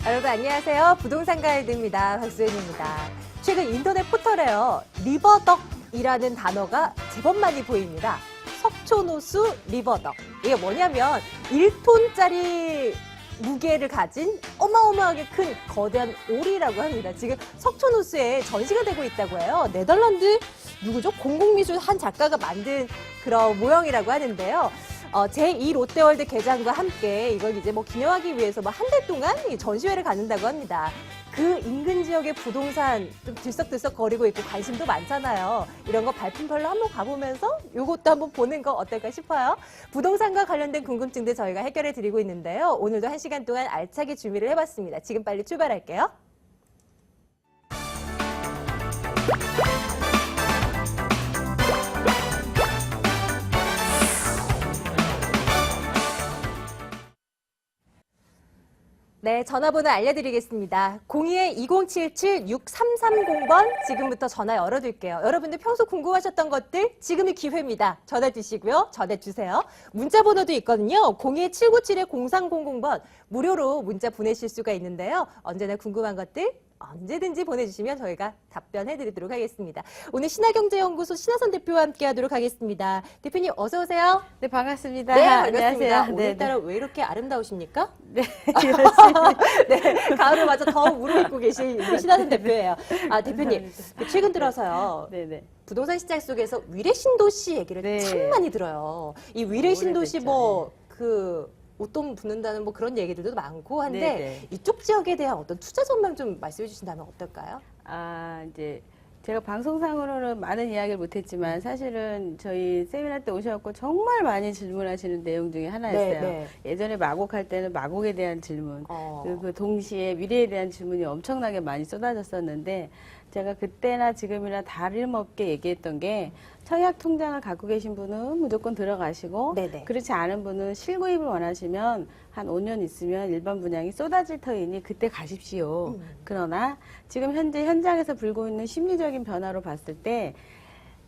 여러분 안녕하세요. 부동산 가이드입니다. 박수현입니다. 최근 인터넷 포털에요. 리버덕이라는 단어가 제법 많이 보입니다. 석촌호수 리버덕. 이게 뭐냐면 1톤짜리 무게를 가진 어마어마하게 큰 거대한 오리라고 합니다. 지금 석촌호수에 전시가 되고 있다고 해요. 네덜란드 누구죠? 공공미술 한 작가가 만든 그런 모형이라고 하는데요. 제2 롯데월드 개장과 함께 이걸 이제 뭐 기념하기 위해서 뭐 한 달 동안 전시회를 갖는다고 합니다. 그 인근 지역의 부동산 좀 들썩들썩 거리고 있고 관심도 많잖아요. 이런 거 발품별로 한번 가보면서 요것도 한번 보는 거 어떨까 싶어요. 부동산과 관련된 궁금증들 저희가 해결해 드리고 있는데요. 오늘도 1시간 동안 알차게 준비를 해봤습니다. 지금 빨리 출발할게요. 네, 전화번호 알려드리겠습니다. 02-2077-6330번 지금부터 전화 열어둘게요. 여러분들 평소 궁금하셨던 것들 지금이 기회입니다. 전화 주시고요. 전화 주세요. 문자 번호도 있거든요. 02-797-0300번 무료로 문자 보내실 수가 있는데요. 언제나 궁금한 것들 언제든지 보내주시면 저희가 답변해드리도록 하겠습니다. 오늘 신화경제연구소 신하선 대표와 함께하도록 하겠습니다. 대표님 어서 오세요. 네, 반갑습니다. 네, 반갑습니다. 안녕하세요. 오늘따라 왜 이렇게 아름다우십니까? 네, 열심히. 네, 가을을 맞아 더 무르익고 계신 우리 신하선 대표예요. 아, 대표님, 최근 들어서요. 네네. 부동산 시장 속에서 위례 신도시 얘기를 네. 참 많이 들어요. 이 위례 신도시 오래됐죠. 옷돈 붙는다는 뭐 그런 얘기들도 많고 한데 네네. 이쪽 지역에 대한 어떤 투자 전망 좀 말씀해 주신다면 어떨까요? 이제 제가 방송상으로는 많은 이야기를 못했지만 사실은 저희 세미나 때 오셔갖고 정말 많이 질문하시는 내용 중에 하나였어요. 네. 예전에 마곡할 때는 마곡에 대한 질문, 그리고 그 동시에 미래에 대한 질문이 엄청나게 많이 쏟아졌었는데 제가 그때나 지금이나 다름없게 얘기했던 게 청약 통장을 갖고 계신 분은 무조건 들어가시고 네네. 그렇지 않은 분은 실구입을 원하시면 한 5년 있으면 일반 분양이 쏟아질 터이니 그때 가십시오. 그러나 지금 현재 현장에서 불고 있는 심리적인 변화로 봤을 때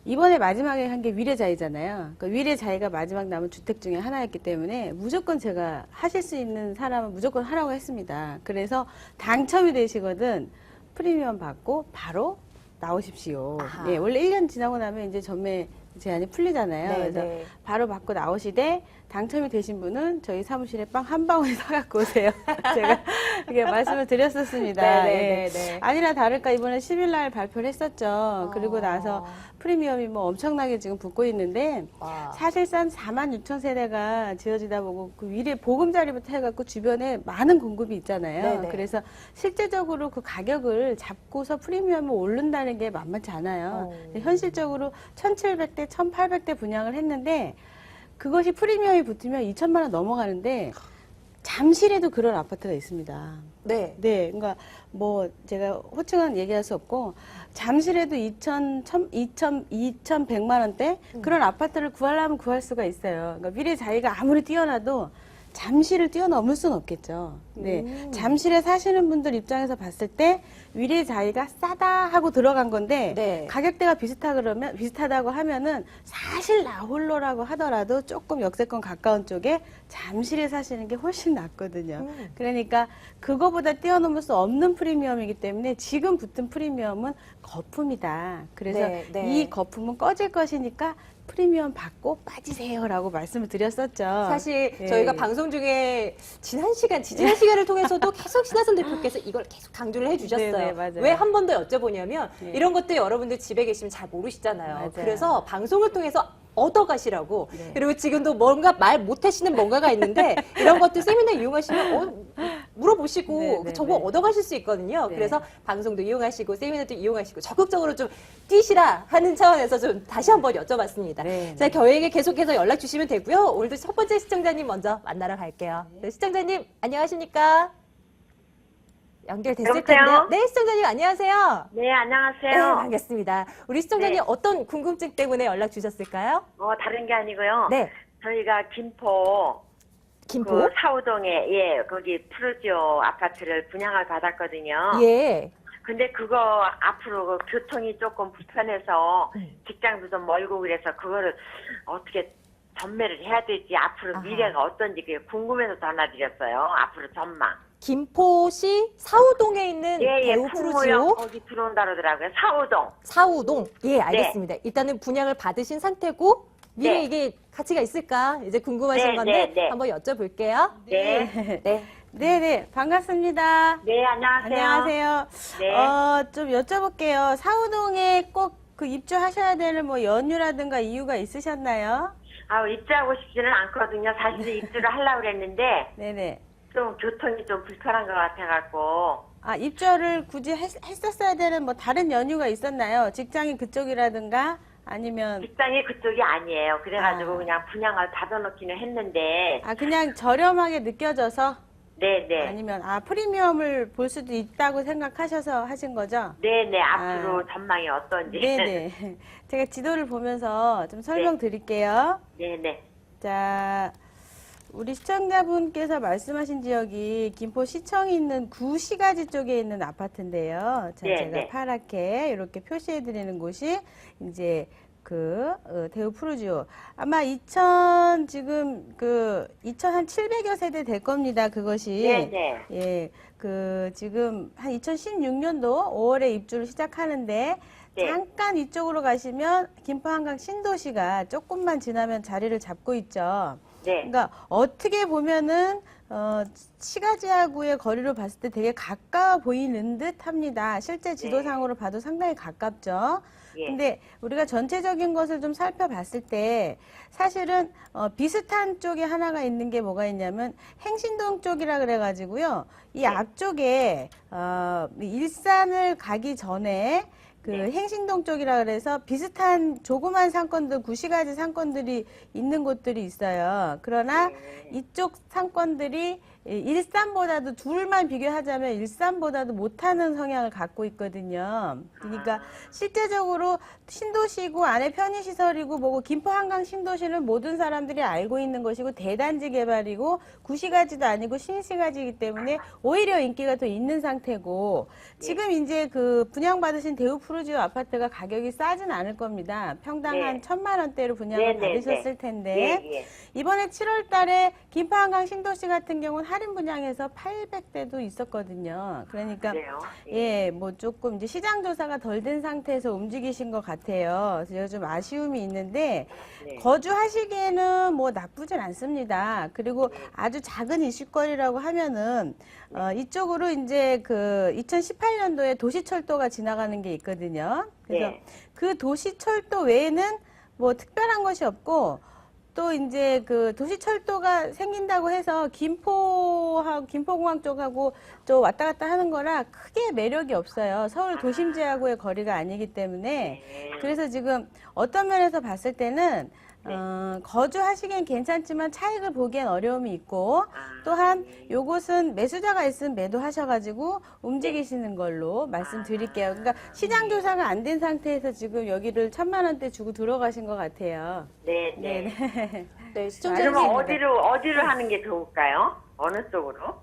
이번에 마지막에 한 게 위례자이잖아요. 그 위례자이가 마지막 남은 주택 중에 하나였기 때문에 무조건 제가 하실 수 있는 사람은 무조건 하라고 했습니다. 그래서 당첨이 되시거든 프리미엄 받고 바로 나오십시오. 예, 원래 1년 지나고 나면 이제 전매 제한이 풀리잖아요. 그래서 네. 바로 받고 나오시되 당첨이 되신 분은 저희 사무실에 빵 한 방울 사갖고 오세요. 제가 이렇게 말씀을 드렸었습니다. 네. 아니나 다를까 이번에 10일 날 발표를 했었죠. 그리고 나서 프리미엄이 뭐 엄청나게 지금 붙고 있는데 사실상 46,000세대가 지어지다 보고 그 위례 보금자리부터 해갖고 주변에 많은 공급이 있잖아요. 네네. 그래서 실제적으로 그 가격을 잡고서 프리미엄을 오른다는 게 만만치 않아요. 현실적으로 1,700대, 1,800대 분양을 했는데 그것이 프리미엄이 붙으면 2천만 원 넘어가는데 잠실에도 그런 아파트가 있습니다. 네. 네, 그러니까 뭐 제가 호칭은 얘기할 수 없고 잠실에도 2,100만 원대 그런 아파트를 구하려면 구할 수가 있어요. 그러니까 미래 자기가 아무리 뛰어나도 잠실을 뛰어넘을 수는 없겠죠. 네, 잠실에 사시는 분들 입장에서 봤을 때 위례 자이가 싸다 하고 들어간 건데 네. 가격대가 비슷하다고 하면은 사실 나 홀로라고 하더라도 조금 역세권 가까운 쪽에 잠실에 사시는 게 훨씬 낫거든요. 그러니까 그거보다 뛰어넘을 수 없는 프리미엄이기 때문에 지금 붙은 프리미엄은 거품이다. 그래서 네. 이 거품은 꺼질 것이니까 프리미엄 받고 빠지세요라고 말씀을 드렸었죠. 사실 네. 저희가 방송 중에 지난 시간을 통해서도 계속 신하선 대표께서 이걸 계속 강조를 해주셨어요. 네네, 맞아요. 왜 한 번 더 여쭤보냐면 네. 이런 것들 여러분들 집에 계시면 잘 모르시잖아요. 맞아요. 그래서 방송을 통해서 얻어가시라고. 네. 그리고 지금도 뭔가 말 못하시는 뭔가가 있는데 이런 것들 세미나 이용하시면 물어보시고 네, 정보 네. 얻어가실 수 있거든요. 네. 그래서 방송도 이용하시고 세미나도 이용하시고 적극적으로 좀 뛰시라 하는 차원에서 좀 다시 한번 여쭤봤습니다. 네, 자, 저에게 계속해서 연락 주시면 되고요. 오늘도 첫 번째 시청자님 먼저 만나러 갈게요. 네, 시청자님 안녕하십니까? 연결됐을 여보세요? 텐데요. 네, 시청자님 안녕하세요. 네, 네, 안녕하세요. 반갑습니다. 우리 시청자님 네. 어떤 궁금증 때문에 연락 주셨을까요? 다른 게 아니고요. 네, 저희가 김포, 김포? 그 사우동에, 거기 푸르지오 아파트를 분양을 받았거든요. 예. 근데 그거 앞으로 그 교통이 조금 불편해서 직장도 좀 멀고 그래서 그거를 어떻게 전매를 해야 될지 앞으로 아하. 미래가 어떤지 그게 궁금해서 전화드렸어요. 앞으로 전망. 김포시 사우동에 있는 예, 대우 풍무역 푸르지오 거기 들어온다 그러더라고요. 사우동. 사우동. 예, 알겠습니다. 일단은 분양을 받으신 상태고 미래 네. 이게 가치가 있을까 이제 궁금하신 네, 건데 네, 네. 한번 여쭤볼게요. 네. 네. 네네, 반갑습니다. 네, 안녕하세요. 안녕하세요. 네. 좀 여쭤볼게요. 사우동에 꼭 그 입주하셔야 되는 뭐 연유라든가 이유가 있으셨나요? 입주하고 싶지는 않거든요. 사실 입주를 하려고 그랬는데 네네. 좀 교통이 좀 불편한 것 같아갖고. 입주를 굳이 했었어야 되는 뭐 다른 연유가 있었나요? 직장이 그쪽이라든가 아니면 직장이 그쪽이 아니에요. 그래가지고 아. 그냥 분양을 받아놓기는 했는데. 그냥 저렴하게 느껴져서 네네. 아니면 프리미엄을 볼 수도 있다고 생각하셔서 하신 거죠? 네네. 앞으로 전망이 어떤지. 네네. 제가 지도를 보면서 좀 설명드릴게요. 네네. 자, 우리 시청자분께서 말씀하신 지역이 김포시청이 있는 구시가지 쪽에 있는 아파트인데요. 자, 네, 제가 네. 파랗게 이렇게 표시해드리는 곳이 이제 대우 푸르지오. 아마 2000 한 700여 세대 될 겁니다. 그것이. 네네. 예, 지금 한 2016년도 5월에 입주를 시작하는데 네. 잠깐 이쪽으로 가시면 김포 한강 신도시가 조금만 지나면 자리를 잡고 있죠. 네. 그러니까 어떻게 보면은 시가지하고의 거리로 봤을 때 되게 가까워 보이는 듯 합니다. 실제 지도상으로 봐도 상당히 가깝죠. 예. 근데 우리가 전체적인 것을 좀 살펴봤을 때 사실은 비슷한 쪽에 하나가 있는 게 뭐가 있냐면 행신동 쪽이라 그래가지고요. 이 앞쪽에 일산을 가기 전에 행신동 쪽이라 그래서 비슷한 조그만 상권들, 구시가지 상권들이 있는 곳들이 있어요. 그러나 이쪽 상권들이 일산보다도 둘만 비교하자면 일산보다도 못하는 성향을 갖고 있거든요. 그러니까 실제적으로 신도시고 안에 편의시설이고 뭐고 김포 한강 신도시는 모든 사람들이 알고 있는 것이고 대단지 개발이고 구시가지도 아니고 신시가지이기 때문에 오히려 인기가 더 있는 상태고 지금 이제 분양받으신 대우 푸르지오 아파트가 가격이 싸진 않을 겁니다. 평당 네. 한 1,000만 원대로 분양을 네, 네, 받으셨을 네. 텐데 예, 예. 이번에 7월 달에 김포 한강 신도시 같은 경우는 할인 분양에서 800대도 있었거든요. 그러니까 그래요? 예, 뭐 조금 이제 시장 조사가 덜 된 상태에서 움직이신 것 같아요. 그래서 좀 아쉬움이 있는데 네. 거주하시기에는 뭐 나쁘진 않습니다. 그리고 아주 작은 이슈거리라고 하면은 이쪽으로 이제 2018년도에 도시철도가 지나가는 게 있거든요. 그래서 네. 그 도시철도 외에는 뭐 특별한 것이 없고 또 이제 도시철도가 생긴다고 해서 김포공항 쪽하고 좀 왔다 갔다 하는 거라 크게 매력이 없어요. 서울 도심지하고의 거리가 아니기 때문에. 그래서 지금 어떤 면에서 봤을 때는 거주하시기엔 괜찮지만 차익을 보기엔 어려움이 있고 또한 요것은 매수자가 있으면 매도하셔가지고 움직이시는 걸로 말씀드릴게요. 그러니까 시장 조사가 안 된 상태에서 지금 여기를 1,000만 원대 주고 들어가신 것 같아요. 네, 네. 네, 시청자님. 그러면 어디로 하는 게 좋을까요? 어느 쪽으로?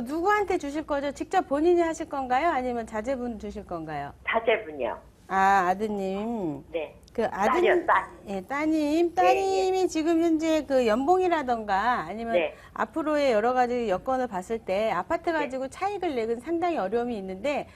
누구한테 주실 거죠? 직접 본인이 하실 건가요? 아니면 자제분 주실 건가요? 자제분이요. 아드님. 네. 아드님. 딸이요, 딸. 예, 따님이 지금 현재 연봉이라던가 아니면 네. 앞으로의 여러 가지 여건을 봤을 때 아파트 가지고 차익을 내긴 상당히 어려움이 있는데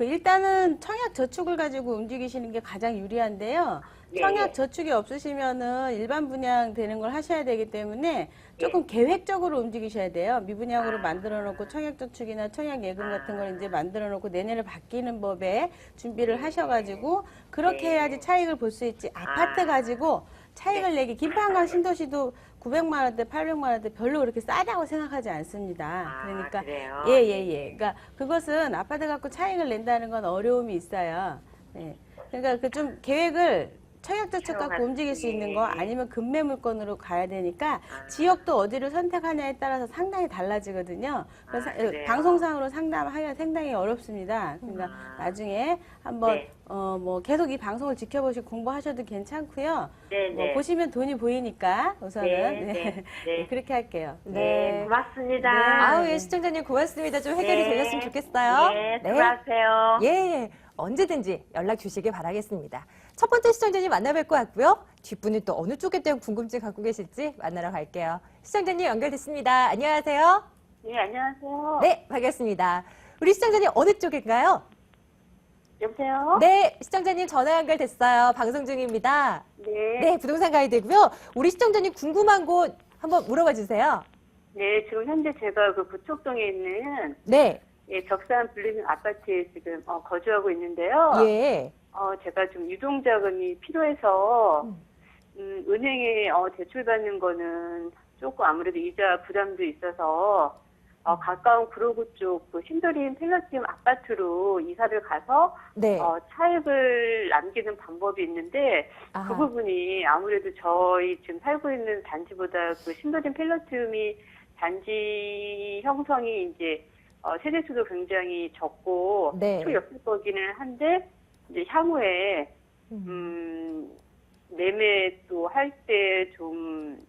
일단은 청약 저축을 가지고 움직이시는 게 가장 유리한데요. 네, 청약 네. 저축이 없으시면은 일반 분양 되는 걸 하셔야 되기 때문에 조금 계획적으로 움직이셔야 돼요. 미분양으로 만들어 놓고 청약 저축이나 청약 예금 같은 걸 이제 만들어 놓고 내년에 바뀌는 법에 준비를 하셔가지고 그렇게 해야지 차익을 볼 수 있지. 아파트 가지고 차익을 내기 김포 한강 신도시도 900만 원대, 800만 원대 별로 그렇게 싸다고 생각하지 않습니다. 그러니까 그래요? 예. 그러니까 그것은 아파트 갖고 차익을 낸다는 건 어려움이 있어요. 예. 그러니까 좀 계획을 청약저축 갖고 움직일 수 있는 거 아니면 급매물건으로 가야 되니까 지역도 어디를 선택하냐에 따라서 상당히 달라지거든요. 그래서 그래요? 방송상으로 상담하기가 상당히 어렵습니다. 그러니까 나중에 한번 네. 뭐 계속 이 방송을 지켜보시고 공부하셔도 괜찮고요. 네, 뭐 네. 보시면 돈이 보이니까 우선은 네. 그렇게 할게요. 네, 고맙습니다. 아우, 예, 시청자님 고맙습니다. 좀 해결이 네. 되셨으면 좋겠어요. 네, 수고하세요. 예, 언제든지 연락 주시길 바라겠습니다. 첫 번째 시청자님 만나뵐 것 같고요. 뒷분이 또 어느 쪽에 대한 궁금증 갖고 계실지 만나러 갈게요. 시청자님 연결됐습니다. 안녕하세요. 네, 안녕하세요. 네, 반갑습니다. 우리 시청자님 어느 쪽일까요? 여보세요? 네, 시청자님 전화 연결됐어요. 방송 중입니다. 네. 네, 부동산 가이드고요. 우리 시청자님 궁금한 곳 한번 물어봐 주세요. 네, 지금 현재 제가 그 부척동에 있는 네, 예, 벽산 블루밍 아파트에 지금 거주하고 있는데요. 예. 제가 좀 유동자금이 필요해서 은행에 대출받는 거는 조금 아무래도 이자 부담도 있어서 가까운 구로구 쪽 그 신도림 팰러티움 아파트로 이사를 가서 네. 차액을 남기는 방법이 있는데 아하. 그 부분이 아무래도 저희 지금 살고 있는 단지보다 그 신도림 팰러티움이 단지 형성이 이제 세대수도 굉장히 적고 네. 초역세거기는 한데 이제 향후에 매매도 할 때 좀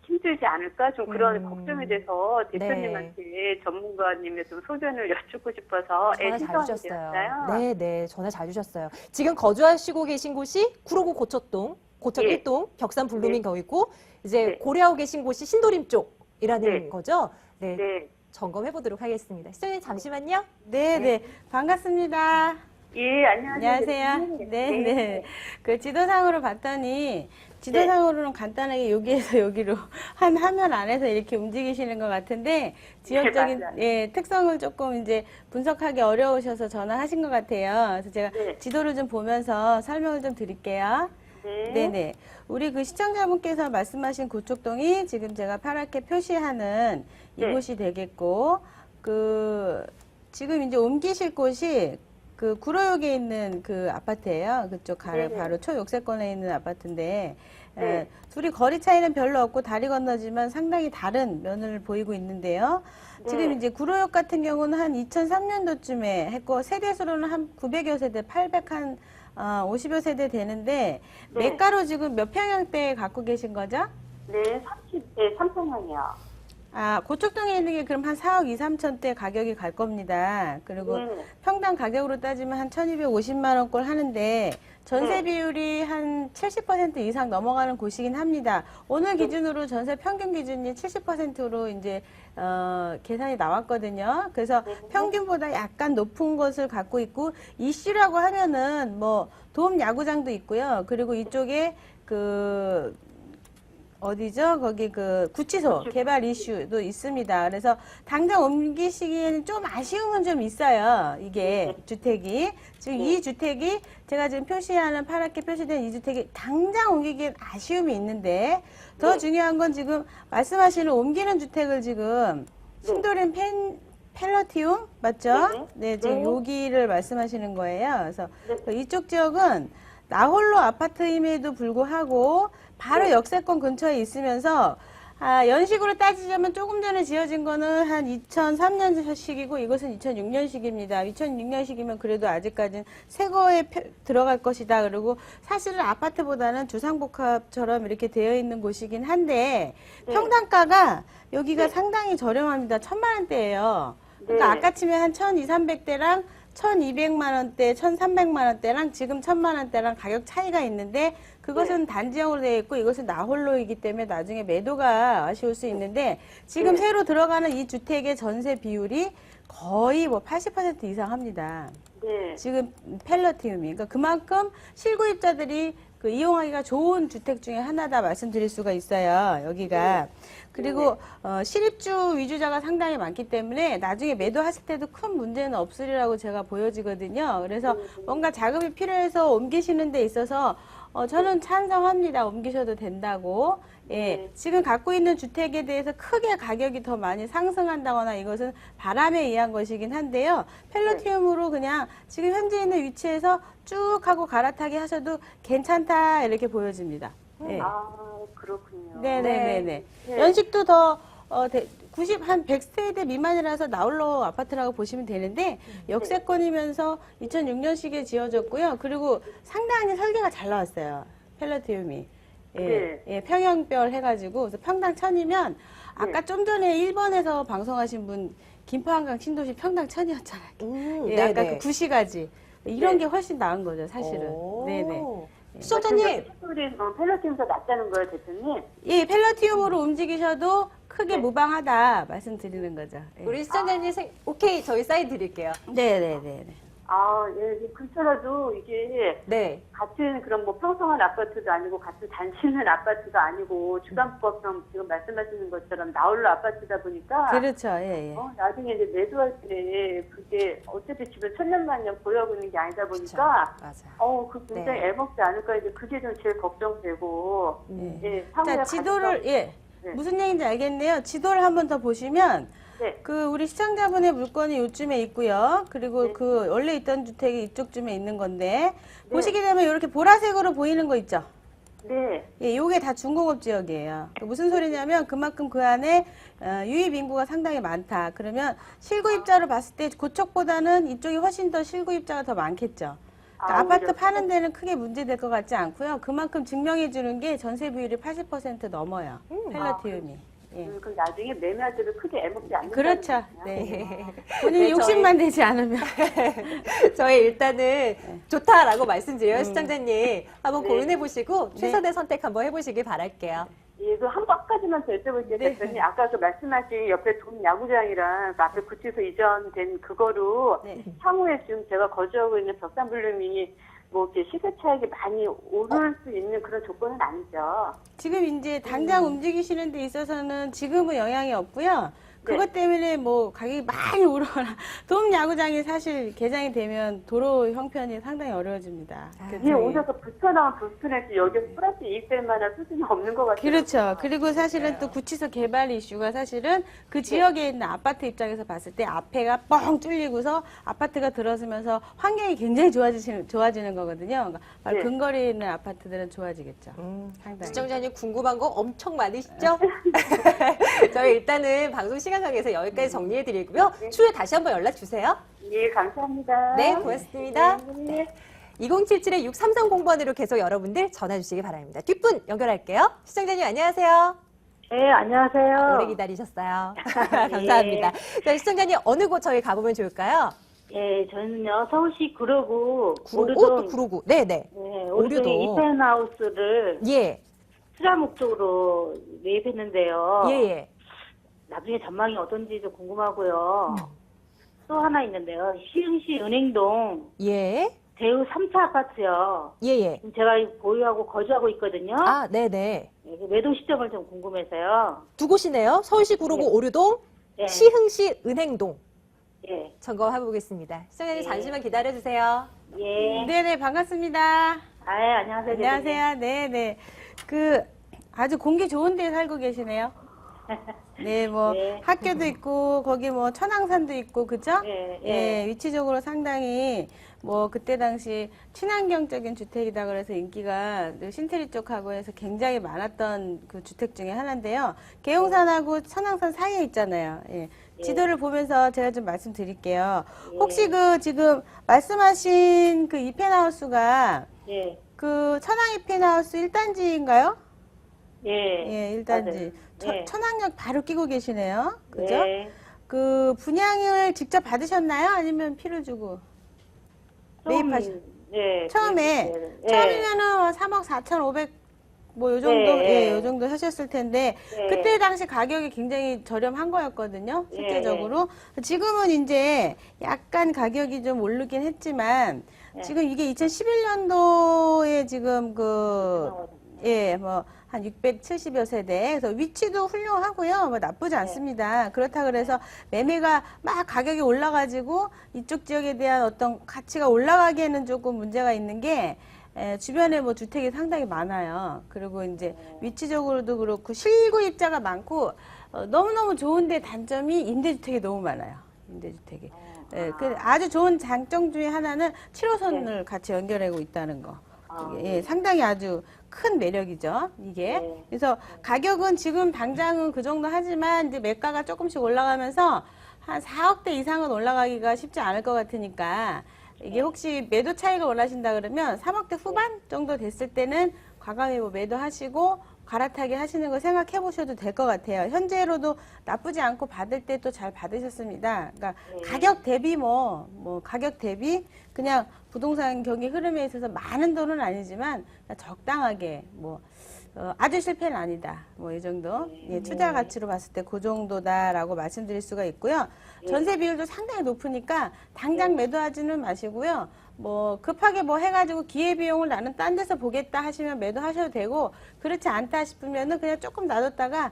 힘들지 않을까 좀 그런 걱정에 대해서 대표님한테 전문가님의 좀 소견을 여쭙고 싶어서 전화 잘 신청하게 주셨어요. 되었어요. 네, 네, 전화 잘 주셨어요. 지금 거주하시고 계신 곳이 구로구 고척동, 고척 예. 1동, 벽산 블루밍 거 있고 이제 네. 고려하고 계신 곳이 신도림 쪽이라는 네. 거죠. 네, 네. 점검해 보도록 하겠습니다. 시청자님 잠시만요. 네. 반갑습니다. 예, 안녕하세요. 안녕하세요. 네. 그 지도상으로 봤더니 지도상으로는 간단하게 여기에서 여기로 한 화면 안에서 이렇게 움직이시는 것 같은데 지역적인 맞아요. 특성을 조금 이제 분석하기 어려우셔서 전화하신 것 같아요. 그래서 제가 네. 지도를 좀 보면서 설명을 좀 드릴게요. 네. 네네. 우리 그 시청자분께서 말씀하신 고척동이 지금 제가 파랗게 표시하는 네. 이곳이 되겠고, 지금 이제 옮기실 곳이 그 구로역에 있는 그 아파트예요. 그쪽 네네. 바로 초역세권에 있는 아파트인데, 네. 둘이 거리 차이는 별로 없고 다리 건너지만 상당히 다른 면을 보이고 있는데요. 지금 네. 이제 구로역 같은 경우는 한 2003년도쯤에 했고, 세대수로는 한 900여 세대, 50여 세대 되는데, 네. 매가로 지금 몇 평형대 갖고 계신 거죠? 네, 3평형이요. 고척동에 있는 게 그럼 한 4억 2, 3천대 가격이 갈 겁니다. 그리고 네. 평당 가격으로 따지면 한 1250만 원꼴 하는데 전세 네. 비율이 한 70% 이상 넘어가는 곳이긴 합니다. 오늘 기준으로 전세 평균 기준이 70%로 이제 계산이 나왔거든요. 그래서 평균보다 약간 높은 것을 갖고 있고 이슈라고 하면은 뭐 도움 야구장도 있고요. 그리고 이쪽에 어디죠? 거기 구치소 개발 이슈도 있습니다. 그래서 당장 옮기시기에는 좀 아쉬움은 좀 있어요. 이게 주택이. 지금 이 주택이 제가 지금 표시하는 파랗게 표시된 이 주택이 당장 옮기기엔 아쉬움이 있는데 더 중요한 건 지금 말씀하시는 옮기는 주택을 지금 신도림 팰러티움 맞죠? 네, 지금 여기를 말씀하시는 거예요. 그래서 이쪽 지역은 나홀로 아파트임에도 불구하고 바로 역세권 근처에 있으면서 연식으로 따지자면 조금 전에 지어진 거는 한 2003년식이고 이것은 2006년식입니다. 2006년식이면 그래도 아직까지는 새거에 들어갈 것이다. 그리고 사실은 아파트보다는 주상복합처럼 이렇게 되어 있는 곳이긴 한데 평당가가 여기가 상당히 저렴합니다. 1,000만 원대예요. 그러니까 아까 치면 한 1,200, 300대랑 1,200만 원대, 1,300만 원대랑 지금 1,000만 원대랑 가격 차이가 있는데 그것은 단지형으로 되어 있고 이것은 나홀로이기 때문에 나중에 매도가 아쉬울 수 있는데 지금 새로 들어가는 이 주택의 전세 비율이 거의 뭐 80% 이상 합니다. 네. 지금 팰러티움이. 그러니까 그만큼 실구입자들이 이용하기가 좋은 주택 중에 하나다 말씀드릴 수가 있어요. 여기가. 그리고 실입주 위주자가 상당히 많기 때문에 나중에 매도하실 때도 큰 문제는 없으리라고 제가 보여지거든요. 그래서 뭔가 자금이 필요해서 옮기시는 데 있어서 저는 찬성합니다. 옮기셔도 된다고. 예, 지금 갖고 있는 주택에 대해서 크게 가격이 더 많이 상승한다거나 이것은 바람에 의한 것이긴 한데요. 팰러티움으로 그냥 지금 현재 있는 위치에서 쭉 하고 갈아타기 하셔도 괜찮다 이렇게 보여집니다. 예. 그렇군요. 네네네네. 연식도 더, 한 100세대 미만이라서 나홀로 아파트라고 보시면 되는데, 역세권이면서 2006년식에 지어졌고요. 그리고 상당히 설계가 잘 나왔어요. 팰러티움이. 예, 평형별 해가지고, 그래서 평당 1,000이면, 아까 좀 전에 1번에서 방송하신 분, 김포 한강 신도시 평당 1,000이었잖아요. 예, 아까 그 구시가지. 이런 게 훨씬 나은 거죠, 사실은. 네네. 시청자님. 팰러티움에서 낫다는 거예요, 대표님? 예, 팰러티움으로 움직이셔도 크게 네. 무방하다 말씀드리는 거죠. 예. 우리 시청자님 오케이 저희 사인 드릴게요. 네네네. 예, 그렇더라도 이게 네. 같은 그런 뭐 평성한 아파트도 아니고 같은 단신은 아파트가 아니고 주담법상 지금 말씀하시는 것처럼 나홀로 아파트다 보니까 그렇죠. 예, 예. 나중에 이제 매도할 때 그게 어차피 집을 천년만년 보유하고 있는 게 아니다 보니까 맞아요. 그 굉장히 네. 애먹지 않을까 이제 그게 좀 제일 걱정되고 예, 향후에 자, 지도를, 가져서- 예. 네. 무슨 얘기인지 알겠네요. 지도를 한 번 더 보시면, 네. 그, 우리 시청자분의 물건이 요쯤에 있고요. 그리고 네. 그, 원래 있던 주택이 이쪽쯤에 있는 건데, 보시게 되면 이렇게 보라색으로 보이는 거 있죠? 네. 예, 요게 다 중공업 지역이에요. 그 무슨 소리냐면 그만큼 그 안에 유입 인구가 상당히 많다. 그러면 실구입자로 봤을 때 그쪽보다는 이쪽이 훨씬 더 실구입자가 더 많겠죠. 그러니까 아파트 오히려 파는 데는 크게 문제될 것 같지 않고요. 그만큼 증명해 주는 게 전세 비율이 80% 넘어요. 펠러티움이. 예. 그럼 나중에 매매할 때도 크게 애먹지 않는다. 그렇죠. 네. 본인이 네, 욕심만 내지 않으면. 저희 일단은 좋다라고 말씀드려요, 시청자님. 한번 네. 고민해 보시고 최선의 선택 한번 해보시길 바랄게요. 예, 그 한 가지만 더 여쭤볼게요, 대표님. 아까 그 말씀하신 옆에 돔 야구장이랑 그 앞에 구치소 이전된 그거로 네. 향후에 지금 제가 거주하고 있는 벽산블룸이 뭐 이렇게 시세 차익이 많이 오를 수 있는 그런 조건은 아니죠. 지금 이제 당장 움직이시는 데 있어서는 지금은 영향이 없고요. 그것 때문에 뭐 가격이 많이 오르거나 돔 야구장이 사실 개장이 되면 도로 형편이 상당히 어려워집니다. 위에 오셔서 불편하면 불편했지 여기 플러스 이익될 만한 수준은 없는 것 같아요. 그렇죠. 그리고 사실은 또 구치소 개발 이슈가 사실은 그 지역에 있는 아파트 입장에서 봤을 때 앞에가 뻥 뚫리고서 아파트가 들어서면서 환경이 굉장히 좋아지는 거거든요. 그러니까 바로 네. 근거리에 있는 아파트들은 좋아지겠죠. 상당히. 시청자님 궁금한 거 엄청 많으시죠? 저희 일단은 방송 시간 관계에서 여기까지 정리해 드리고요. 추후에 다시 한번 연락 주세요. 예, 감사합니다. 네, 고맙습니다. 네. 2077-6330번으로 계속 여러분들 전화 주시기 바랍니다. 뒷분 연결할게요. 시청자님 안녕하세요. 네, 안녕하세요. 오래 기다리셨어요. 감사합니다. 자, 시청자님 어느 곳 저희 가보면 좋을까요? 예, 저는요, 서울시 구로구, 구로구? 오르동, 구로구. 네네. 네, 오르동. 오르동 이펜하우스를 예. 수라 목적으로 매입했는데요. 예. 나중에 전망이 어떤지 좀 궁금하고요. 또 하나 있는데요. 시흥시 은행동 예. 대우 3차 아파트요. 예. 지금 제가 보유하고 거주하고 있거든요. 아, 네네. 예, 그 매도 시점을 좀 궁금해서요. 두 곳이네요. 서울시 구로구 네. 오르동, 예. 시흥시 은행동. 예. 점검해 보겠습니다. 시청자님 예. 잠시만 기다려 주세요. 예. 네네, 반갑습니다. 아, 안녕하세요. 대표님. 안녕하세요. 네네. 그 아주 공기 좋은 데 살고 계시네요. 네, 뭐 네. 학교도 있고 거기 뭐 천왕산도 있고 그죠? 예, 예, 위치적으로 상당히 뭐 그때 당시 친환경적인 주택이다 그래서 인기가 신태리 쪽하고 해서 굉장히 많았던 그 주택 중에 하나인데요. 계룡산하고 천왕산 사이에 있잖아요. 예. 지도를 보면서 제가 좀 말씀드릴게요. 혹시 그 지금 말씀하신 그 이펜하우스가 예. 그 천왕 이펜하우스 1단지인가요? 예. 예, 1단지. 맞아요. 예. 천왕역 바로 끼고 계시네요. 그죠? 네. 그 분양을 직접 받으셨나요? 아니면 피를 주고 매입하셨? 네. 처음에 예. 처음이면은 3억 4,500 뭐 요 정도 네. 예, 요 정도 하셨을 텐데 네. 그때 당시 가격이 굉장히 저렴한 거였거든요. 네. 실제적으로. 지금은 이제 약간 가격이 좀 오르긴 했지만 네. 지금 이게 2011년도에 지금 그 예, 뭐 한 670여 세대. 그래서 위치도 훌륭하고요. 뭐 나쁘지 않습니다. 그렇다 그래서 매매가 막 가격이 올라가지고 이쪽 지역에 대한 어떤 가치가 올라가기에는 조금 문제가 있는 게 주변에 뭐 주택이 상당히 많아요. 그리고 이제 위치적으로도 그렇고 실구입자가 많고 너무너무 좋은데 단점이 임대주택이 너무 많아요. 임대주택이. 예, 그 아주 좋은 장점 중에 하나는 7호선을 같이 연결하고 있다는 거. 예, 상당히 아주 큰 매력이죠, 이게. 네. 그래서 가격은 지금 당장은 그 정도 하지만 이제 매가가 조금씩 올라가면서 한 4억대 이상은 올라가기가 쉽지 않을 것 같으니까 이게 혹시 매도 차익을 원하신다 그러면 3억대 후반 정도 됐을 때는 과감히 뭐 매도하시고 갈아타기 하시는 거 생각해 보셔도 될 것 같아요. 현재로도 나쁘지 않고 받을 때 또 잘 받으셨습니다. 그러니까 가격 대비 뭐 가격 대비 그냥 부동산 경기 흐름에 있어서 많은 돈은 아니지만 적당하게 뭐 아주 실패는 아니다. 뭐 이 정도. 예, 투자 가치로 봤을 때 그 정도다라고 말씀드릴 수가 있고요. 전세 비율도 상당히 높으니까 당장 매도하지는 마시고요. 뭐 급하게 뭐 해가지고 기회 비용을 나는 딴 데서 보겠다 하시면 매도하셔도 되고, 그렇지 않다 싶으면은 그냥 조금 놔뒀다가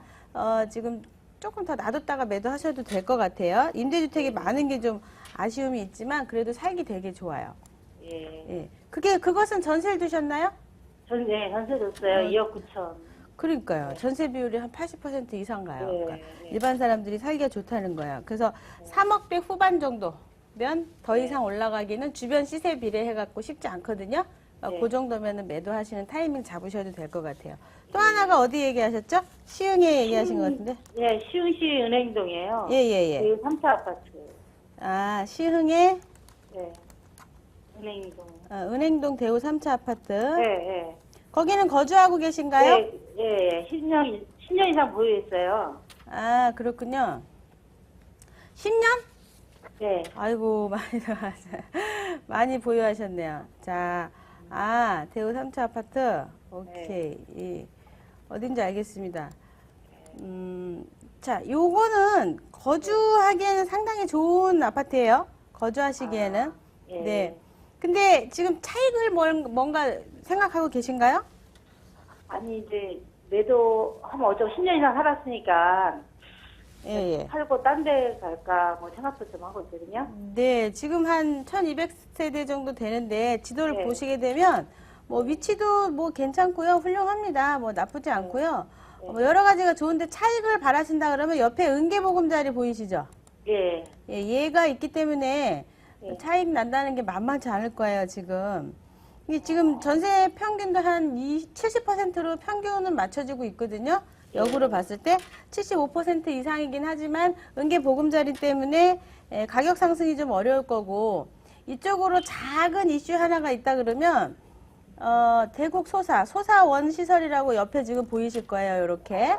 지금 조금 더 놔뒀다가 매도하셔도 될 것 같아요. 임대주택이 많은 게 좀 아쉬움이 있지만 그래도 살기 되게 좋아요. 예. 예. 그것은 전세를 두셨나요? 전세 줬어요. 2억 9천. 그러니까요. 전세 비율이 한 80% 이상 가요. 네, 그러니까 네. 일반 사람들이 살기가 좋다는 거예요. 그래서 3억대 후반 정도면 더 이상 올라가기는 주변 시세 비례해갖고 쉽지 않거든요. 네. 그 정도면은 매도하시는 타이밍 잡으셔도 될 것 같아요. 또 하나가 어디 얘기하셨죠? 시흥에 얘기하신 것 같은데? 예, 시흥시 은행동이에요. 예. 그 3차 아파트. 아, 시흥에 네. 은행동. 은행동 대우 3차 아파트. 예. 거기는 거주하고 계신가요? 예. 10년 이상 보유했어요. 아, 그렇군요. 10년? 네. 아이고, 많이 보유하셨네요. 자, 대우 3차 아파트. 오케이. 어딘지 알겠습니다. 자, 요거는 거주하기에는 상당히 좋은 아파트예요. 거주하시기에는. 예. 네. 근데 지금 차익을 뭔가 생각하고 계신가요? 아니, 이제, 매도하면 어쩌고 10년 이상 살았으니까, 예. 팔고 딴 데 갈까, 뭐 생각도 좀 하고 있거든요. 네, 지금 한 1200세대 정도 되는데 지도를 네. 보시게 되면 뭐 위치도 뭐 괜찮고요. 훌륭합니다. 뭐 나쁘지 않고요. 뭐 여러 가지가 좋은데 차익을 바라신다 그러면 옆에 은계보금자리 보이시죠? 예. 예, 얘가 있기 때문에 네. 차익 난다는 게 만만치 않을 거예요, 지금. 이게 지금 전세 평균도 한 70%로 평균은 맞춰지고 있거든요. 역으로 봤을 때 75% 이상이긴 하지만 은계보금자리 때문에 가격 상승이 좀 어려울 거고, 이쪽으로 작은 이슈 하나가 있다 그러면 대곡 소사원 시설이라고 옆에 지금 보이실 거예요. 이렇게.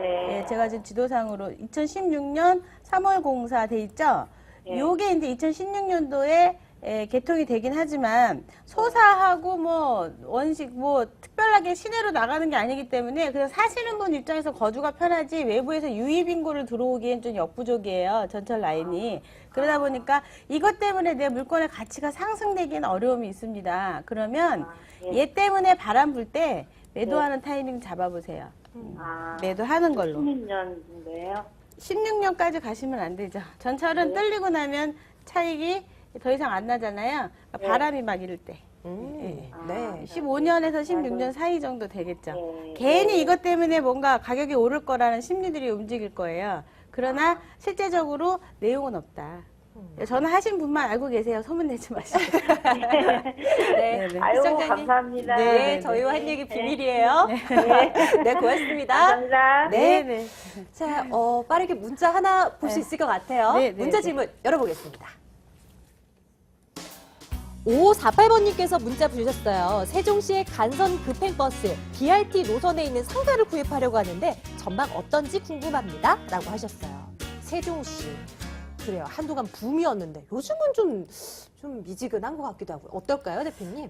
예. 예, 제가 지금 지도상으로 2016년 3월 공사 돼 있죠. 예. 요게 이제 2016년도에 개통이 되긴 하지만 소사하고 뭐 원식 뭐 특별하게 시내로 나가는 게 아니기 때문에 그냥 사시는 분 입장에서 거주가 편하지 외부에서 유입 인구를 들어오기엔 좀 역부족이에요. 전철 라인이. 그러다 보니까 이것 때문에 내 물건의 가치가 상승되기는 어려움이 있습니다. 그러면 얘 때문에 바람 불 때 매도하는 타이밍 잡아보세요. 매도하는 걸로. 16년 정도예요. 16년까지 가시면 안 되죠. 전철은 뚫리고 나면 차익이 더 이상 안 나잖아요. 그러니까 바람이 막 이럴 때. 네. 15년에서 16년 사이 정도 되겠죠. 네. 괜히 이것 때문에 뭔가 가격이 오를 거라는 심리들이 움직일 거예요. 그러나 실제적으로 내용은 없다. 전화하신 분만 알고 계세요. 소문내지 마시고. 네. 아유, 시청자님. 감사합니다. 네, 저희와 한 얘기 비밀이에요. 네, 고맙습니다. 감사합니다. 네. 자, 빠르게 문자 하나 볼 수 있을 것 같아요. 네, 문자 질문 열어보겠습니다. 5548번님께서 문자 주셨어요. 세종시의 간선 급행버스 BRT 노선에 있는 상가를 구입하려고 하는데 전망 어떤지 궁금합니다. 라고 하셨어요. 세종시. 그래요. 한동안 붐이었는데 요즘은 좀 미지근한 것 같기도 하고. 어떨까요, 대표님?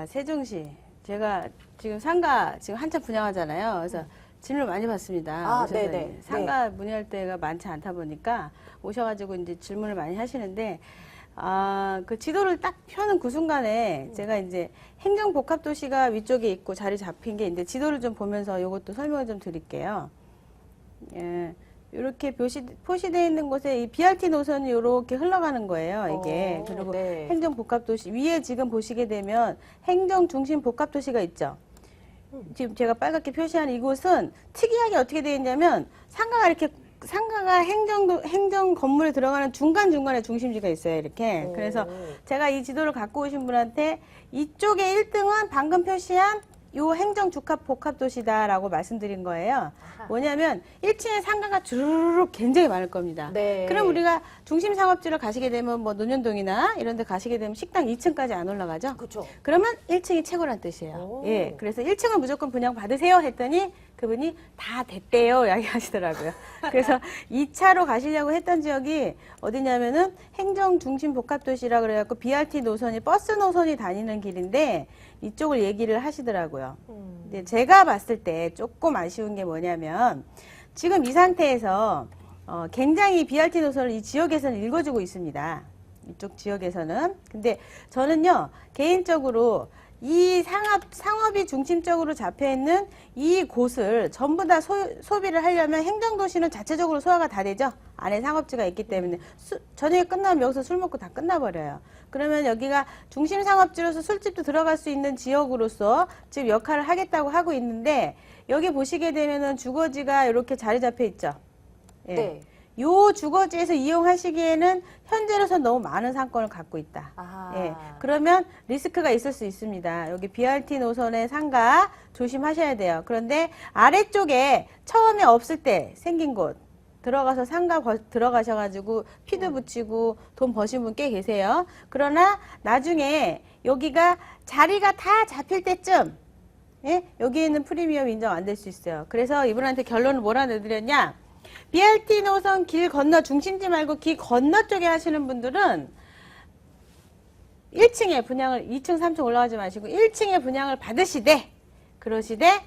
세종시. 제가 지금 상가 지금 한참 분양하잖아요. 그래서 질문 많이 받습니다. 오셔서 네네. 상가 문의할 때가 많지 않다 보니까 오셔가지고 이제 질문을 많이 하시는데, 그 지도를 딱 펴는 그 순간에 제가 이제 행정복합도시가 위쪽에 있고 자리 잡힌 게 있는데 지도를 좀 보면서 이것도 설명을 좀 드릴게요. 예. 이렇게 표시되어 있는 곳에 이 BRT 노선이 이렇게 흘러가는 거예요, 이게. 그리고 네. 행정복합도시. 위에 지금 보시게 되면 행정중심복합도시가 있죠. 지금 제가 빨갛게 표시한 이곳은 특이하게 어떻게 되어 있냐면 상가가 행정 건물에 들어가는 중간중간에 중심지가 있어요, 이렇게. 그래서 제가 이 지도를 갖고 오신 분한테 이쪽에 1등은 방금 표시한 요 행정복합도시다라고 말씀드린 거예요. 뭐냐면 1층에 상가가 주르륵 굉장히 많을 겁니다. 네. 그럼 우리가 중심 상업지를 가시게 되면 뭐 논현동이나 이런 데 가시게 되면 식당 2층까지 안 올라가죠? 그렇죠. 그러면 1층이 최고란 뜻이에요. 오. 예. 그래서 1층은 무조건 분양 받으세요 했더니 그분이 다 됐대요 이야기하시더라고요. 그래서 2차로 가시려고 했던 지역이 어디냐면은 행정중심복합도시라 그래갖고 BRT 노선이 버스 노선이 다니는 길인데 이쪽을 얘기를 하시더라고요. 근데 제가 봤을 때 조금 아쉬운 게 뭐냐면 지금 이 상태에서 굉장히 BRT 노선을 이 지역에서는 읽어주고 있습니다. 이쪽 지역에서는. 근데 저는요 개인적으로 이 상업이 중심적으로 잡혀있는 이 곳을 전부 다 소비를 하려면 행정도시는 자체적으로 소화가 다 되죠. 안에 상업지가 있기 때문에 저녁에 끝나면 여기서 술 먹고 다 끝나버려요. 그러면 여기가 중심 상업지로서 술집도 들어갈 수 있는 지역으로서 지금 역할을 하겠다고 하고 있는데 여기 보시게 되면은 주거지가 이렇게 자리 잡혀 있죠. 예. 네. 요 주거지에서 이용하시기에는 현재로선 너무 많은 상권을 갖고 있다. 아. 예, 그러면 리스크가 있을 수 있습니다. 여기 BRT 노선의 상가 조심하셔야 돼요. 그런데 아래쪽에 처음에 없을 때 생긴 곳 들어가서 상가 들어가셔가지고 피도 붙이고 돈 버신 분 꽤 계세요. 그러나 나중에 여기가 자리가 다 잡힐 때쯤 예? 여기에는 프리미엄 인정 안 될 수 있어요. 그래서 이분한테 결론을 뭐라 내드렸냐? BRT 노선 길 건너 중심지 말고 길 건너 쪽에 하시는 분들은 1층에 분양을 2층, 3층 올라가지 마시고 1층에 분양을 받으시되 그러시되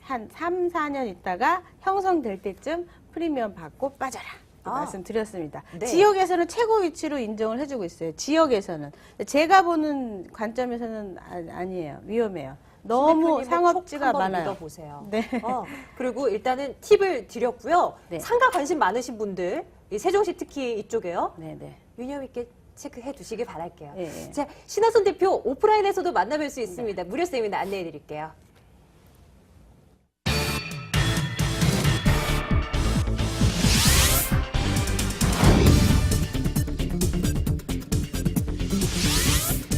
한 3, 4년 있다가 형성될 때쯤 프리미엄 받고 빠져라. 말씀드렸습니다. 네. 지역에서는 최고 위치로 인정을 해주고 있어요. 지역에서는. 제가 보는 관점에서는 아니에요. 위험해요. 너무 상업지가 많아요. 보세요. 네. 그리고 일단은 팁을 드렸고요. 네. 상가 관심 많으신 분들, 이 세종시 특히 이쪽에요. 네네. 유념 있게 체크해 두시길 바랄게요. 예. 자, 신하선 대표 오프라인에서도 만나뵐 수 있습니다. 무료 세미나 안내해 드릴게요.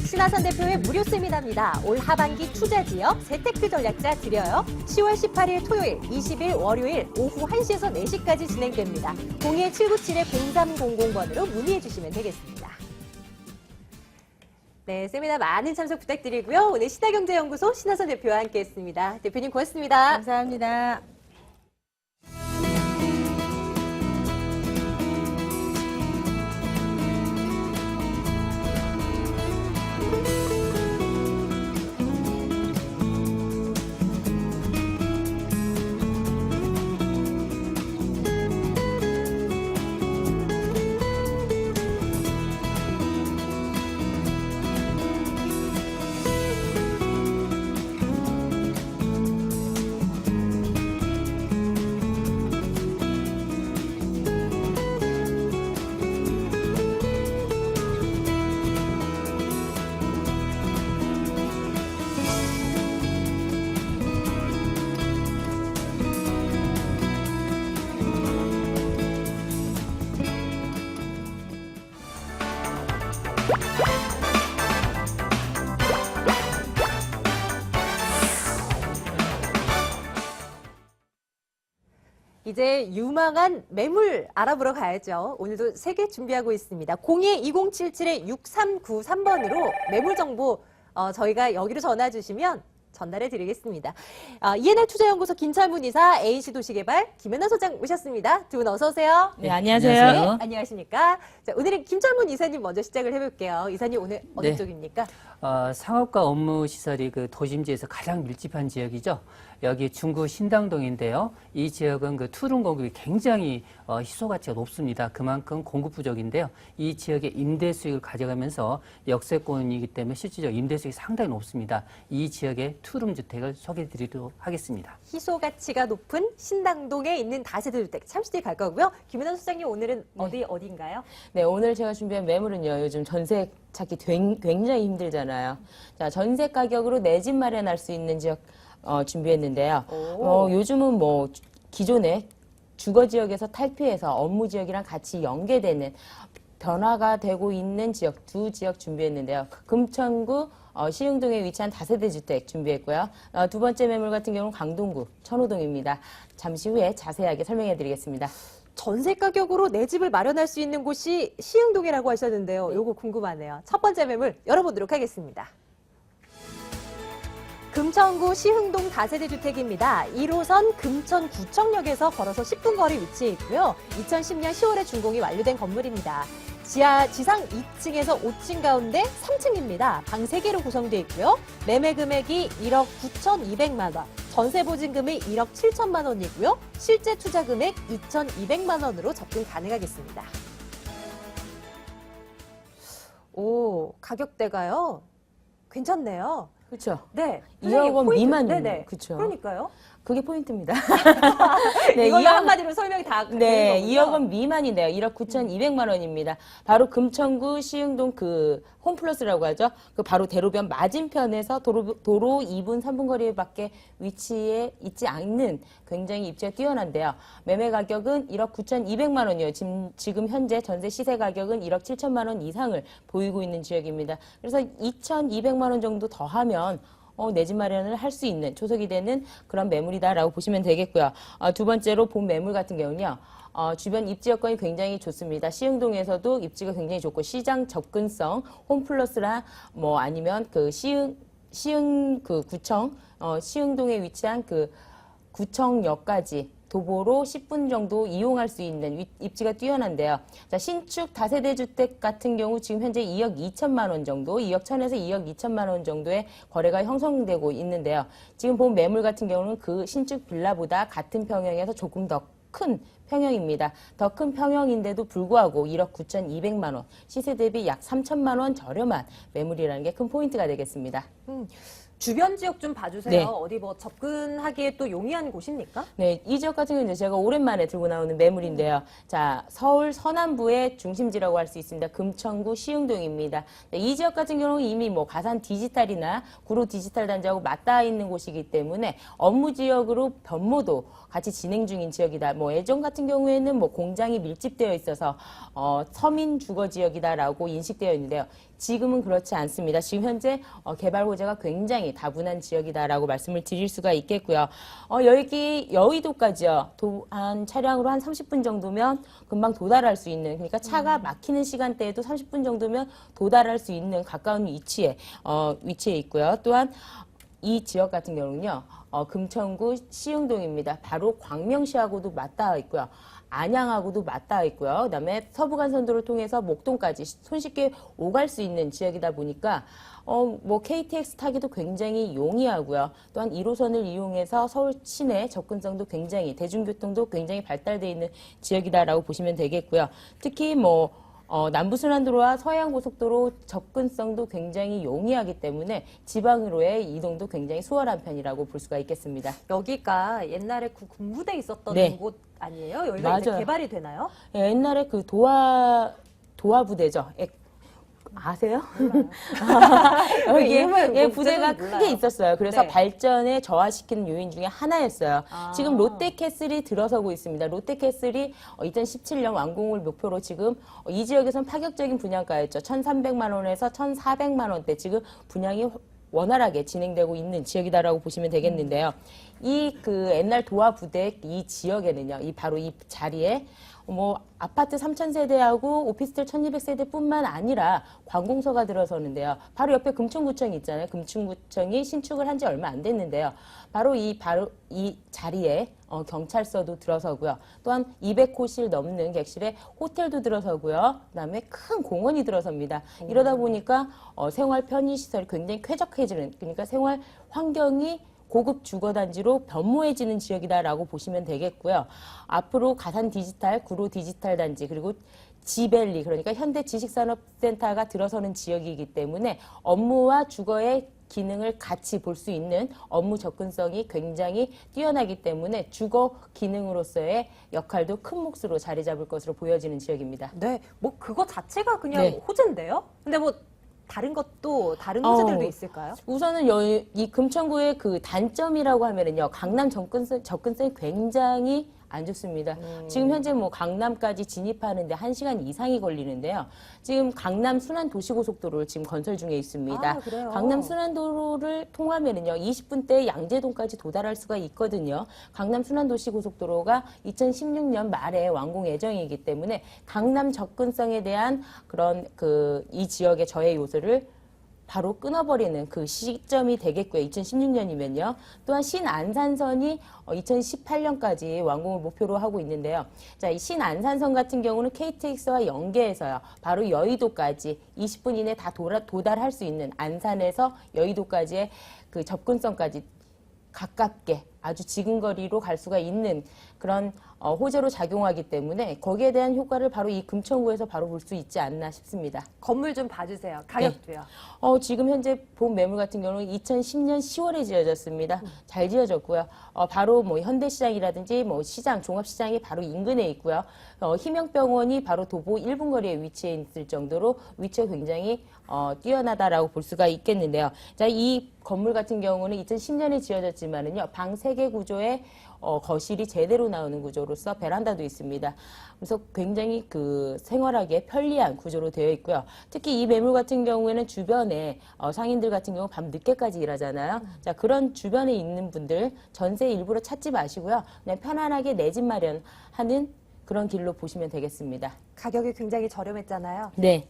신하선 대표의 무료 세미나입니다. 올 하반기 투자 지역 재테크 전략자 드려요. 10월 18일 토요일, 20일 월요일 오후 1시에서 4시까지 진행됩니다. 02797-0300번으로 문의해 주시면 되겠습니다. 네, 세미나 많은 참석 부탁드리고요. 오늘 신하경제연구소 신하선 대표와 함께했습니다. 대표님 고맙습니다. 감사합니다. 이제 유망한 매물 알아보러 가야죠. 오늘도 3개 준비하고 있습니다. 02-2077-6393번으로 매물 정보 저희가 여기로 전화 주시면 전달해 드리겠습니다. ENR 투자연구소 김철문 이사, ANC도시개발 김연아 소장 모셨습니다. 두 분 어서 오세요. 네, 안녕하세요. 네, 안녕하십니까. 자, 오늘은 김철문 이사님 먼저 시작을 해볼게요. 이사님 오늘 어느 네. 쪽입니까? 상업과 업무 시설이 그 도심지에서 가장 밀집한 지역이죠. 여기 중구 신당동인데요. 이 지역은 그 투룸 공급이 굉장히 희소 가치가 높습니다. 그만큼 공급 부족인데요. 이 지역의 임대 수익을 가져가면서 역세권이기 때문에 실질적 임대 수익이 상당히 높습니다. 이 지역의 투룸 주택을 소개해드리도록 하겠습니다. 희소 가치가 높은 신당동에 있는 다세대 주택 잠시 뒤에 갈 거고요. 김연아 소장님 오늘은 어디인가요? 네, 오늘 제가 준비한 매물은요. 요즘 전세 찾기 굉장히 힘들잖아요. 자, 전세 가격으로 내 집 마련할 수 있는 지역 준비했는데요. 요즘은 뭐 기존의 주거 지역에서 탈피해서 업무 지역이랑 같이 연계되는 변화가 되고 있는 지역 두 지역 준비했는데요. 금천구 시흥동에 위치한 다세대 주택 준비했고요. 두 번째 매물 같은 경우는 강동구 천호동입니다. 잠시 후에 자세하게 설명해 드리겠습니다. 전세 가격으로 내 집을 마련할 수 있는 곳이 시흥동이라고 하셨는데요. 요거 궁금하네요. 첫 번째 매물 열어보도록 하겠습니다. 금천구 시흥동 다세대 주택입니다. 1호선 금천구청역에서 걸어서 10분 거리 위치해 있고요. 2010년 10월에 준공이 완료된 건물입니다. 지상 2층에서 5층 가운데 3층입니다. 방 3개로 구성되어 있고요. 매매 금액이 1억 9,200만 원, 전세 보증금이 1억 7천만 원이고요. 실제 투자 금액 2,200만 원으로 접근 가능하겠습니다. 오, 가격대가요. 괜찮네요. 그렇죠. 네. 2억 원 포인트. 미만이네요. 네네. 그쵸. 그러니까요. 그게 포인트입니다. 네, 이걸로 한마디로 설명이 다 네, 되는 2억 원 미만인데요. 1억 9,200만 원입니다. 바로 금천구 시흥동 그 홈플러스라고 하죠. 그 바로 대로변 맞은편에서 도로 2분, 3분 거리밖에 위치해 있지 않는 굉장히 입지가 뛰어난데요. 매매 가격은 1억 9,200만 원이요. 지금 현재 전세 시세 가격은 1억 7천만 원 이상을 보이고 있는 지역입니다. 그래서 2,200만 원 정도 더하면 내 집 마련을 할 수 있는 조석이 되는 그런 매물이다라고 보시면 되겠고요. 두 번째로 본 매물 같은 경우는요. 주변 입지 여건이 굉장히 좋습니다. 시흥동에서도 입지가 굉장히 좋고 시장 접근성, 홈플러스라 뭐 아니면 그 시흥 그 구청 시흥동에 위치한 그 구청역까지 도보로 10분 정도 이용할 수 있는 입지가 뛰어난데요. 자, 신축 다세대 주택 같은 경우 지금 현재 2억 2천만 원 정도, 2억 1천에서 2억 2천만 원 정도의 거래가 형성되고 있는데요. 지금 본 매물 같은 경우는 그 신축 빌라보다 같은 평형에서 조금 더 큰 평형입니다. 더 큰 평형인데도 불구하고 1억 9,200만 원, 시세 대비 약 3천만 원 저렴한 매물이라는 게 큰 포인트가 되겠습니다. 주변 지역 좀 봐주세요. 네. 어디 뭐 접근하기에 또 용이한 곳입니까? 네, 이 지역 같은 경우는 제가 오랜만에 들고 나오는 매물인데요. 자, 서울 서남부의 중심지라고 할 수 있습니다. 금천구 시흥동입니다. 네, 이 지역 같은 경우는 이미 뭐 가산 디지털이나 구로 디지털 단지하고 맞닿아 있는 곳이기 때문에 업무 지역으로 변모도 같이 진행 중인 지역이다. 뭐 예전 같은 경우에는 뭐 공장이 밀집되어 있어서 서민 주거 지역이다라고 인식되어 있는데요. 지금은 그렇지 않습니다. 지금 현재 개발 호재가 굉장히 다분한 지역이다라고 말씀을 드릴 수가 있겠고요. 여기 여의도까지요. 한 차량으로 한 30분 정도면 금방 도달할 수 있는, 그러니까 차가 막히는 시간대에도 30분 정도면 도달할 수 있는 가까운 위치에 있고요. 또한 이 지역 같은 경우는요. 금천구 시흥동입니다. 바로 광명시하고도 맞닿아 있고요. 안양하고도 맞닿아 있고요. 그다음에 서부간선도를 통해서 목동까지 손쉽게 오갈 수 있는 지역이다 보니까 뭐 KTX 타기도 굉장히 용이하고요. 또한 1호선을 이용해서 서울 시내 접근성도 굉장히 대중교통도 굉장히 발달되어 있는 지역이다라고 보시면 되겠고요. 특히 뭐 남부순환도로와 서해안고속도로 접근성도 굉장히 용이하기 때문에 지방으로의 이동도 굉장히 수월한 편이라고 볼 수가 있겠습니다. 여기가 옛날에 군부대 있었던 네. 곳 아니에요? 여기가 이제 맞아요. 개발이 되나요? 예, 옛날에 그 도화부대죠. 아세요? 여기 이름을 예, 뭐 부대가 부대는 크게 몰라요. 있었어요. 그래서 네. 발전에 저하시키는 요인 중에 하나였어요. 아. 지금 롯데캐슬이 들어서고 있습니다. 롯데캐슬이 2017년 완공을 목표로 지금 이 지역에서는 파격적인 분양가였죠. 1,300만 원에서 1,400만 원대 지금 분양이 원활하게 진행되고 있는 지역이다라고 보시면 되겠는데요. 이 그 옛날 도화부대 이 지역에는요, 바로 이 자리에 뭐 아파트 3,000세대하고 오피스텔 1,200세대뿐만 아니라 관공서가 들어서는데요. 바로 옆에 금천구청이 있잖아요. 금천구청이 신축을 한 지 얼마 안 됐는데요. 바로 이 자리에 경찰서도 들어서고요. 또한 200호실 넘는 객실에 호텔도 들어서고요. 그다음에 큰 공원이 들어섭니다. 이러다 보니까 생활 편의시설이 굉장히 쾌적해지는, 그러니까 생활 환경이 고급 주거단지로 변모해지는 지역이다라고 보시면 되겠고요. 앞으로 가산 디지털, 구로 디지털 단지, 그리고 지벨리, 그러니까 현대 지식산업센터가 들어서는 지역이기 때문에 업무와 주거의 기능을 같이 볼 수 있는 업무 접근성이 굉장히 뛰어나기 때문에 주거 기능으로서의 역할도 큰 몫으로 자리 잡을 것으로 보여지는 지역입니다. 네, 뭐 그거 자체가 그냥 네. 호재인데요? 근데 뭐 다른 호재들도 있을까요? 우선은 이 금천구의 그 단점이라고 하면은요, 강남 접근성이 굉장히 안 좋습니다. 지금 현재 뭐 강남까지 진입하는데 1시간 이상이 걸리는데요. 지금 강남 순환도시고속도로를 지금 건설 중에 있습니다. 아, 그래요? 강남 순환도로를 통하면은요, 20분대에 양재동까지 도달할 수가 있거든요. 강남 순환도시고속도로가 2016년 말에 완공 예정이기 때문에 강남 접근성에 대한 그런 이 지역의 저해 요소를 바로 끊어버리는 그 시점이 되겠고요. 2016년이면요. 또한 신안산선이 2018년까지 완공을 목표로 하고 있는데요. 자, 이 신안산선 같은 경우는 KTX와 연계해서요. 바로 여의도까지 20분 이내 다 도달할 수 있는 안산에서 여의도까지의 그 접근성까지 가깝게 아주 지근거리로 갈 수가 있는 그런 호재로 작용하기 때문에 거기에 대한 효과를 바로 이 금천구에서 바로 볼 수 있지 않나 싶습니다. 건물 좀 봐주세요. 가격도요. 지금 현재 본 매물 같은 경우는 2010년 10월에 지어졌습니다. 잘 지어졌고요. 바로 뭐 현대시장이라든지 뭐 시장, 종합시장이 바로 인근에 있고요. 희명병원이 바로 도보 1분 거리에 위치해 있을 정도로 위치가 굉장히 뛰어나다라고 볼 수가 있겠는데요. 자, 이 건물 같은 경우는 2010년에 지어졌지만은요, 방 3개 구조의 거실이 제대로 나오는 구조로서 베란다도 있습니다. 그래서 굉장히 그 생활하기에 편리한 구조로 되어 있고요. 특히 이 매물 같은 경우에는 주변에 상인들 같은 경우 밤 늦게까지 일하잖아요. 자, 그런 주변에 있는 분들 전세 일부러 찾지 마시고요. 그냥 편안하게 내 집 마련하는 그런 길로 보시면 되겠습니다. 가격이 굉장히 저렴했잖아요. 네.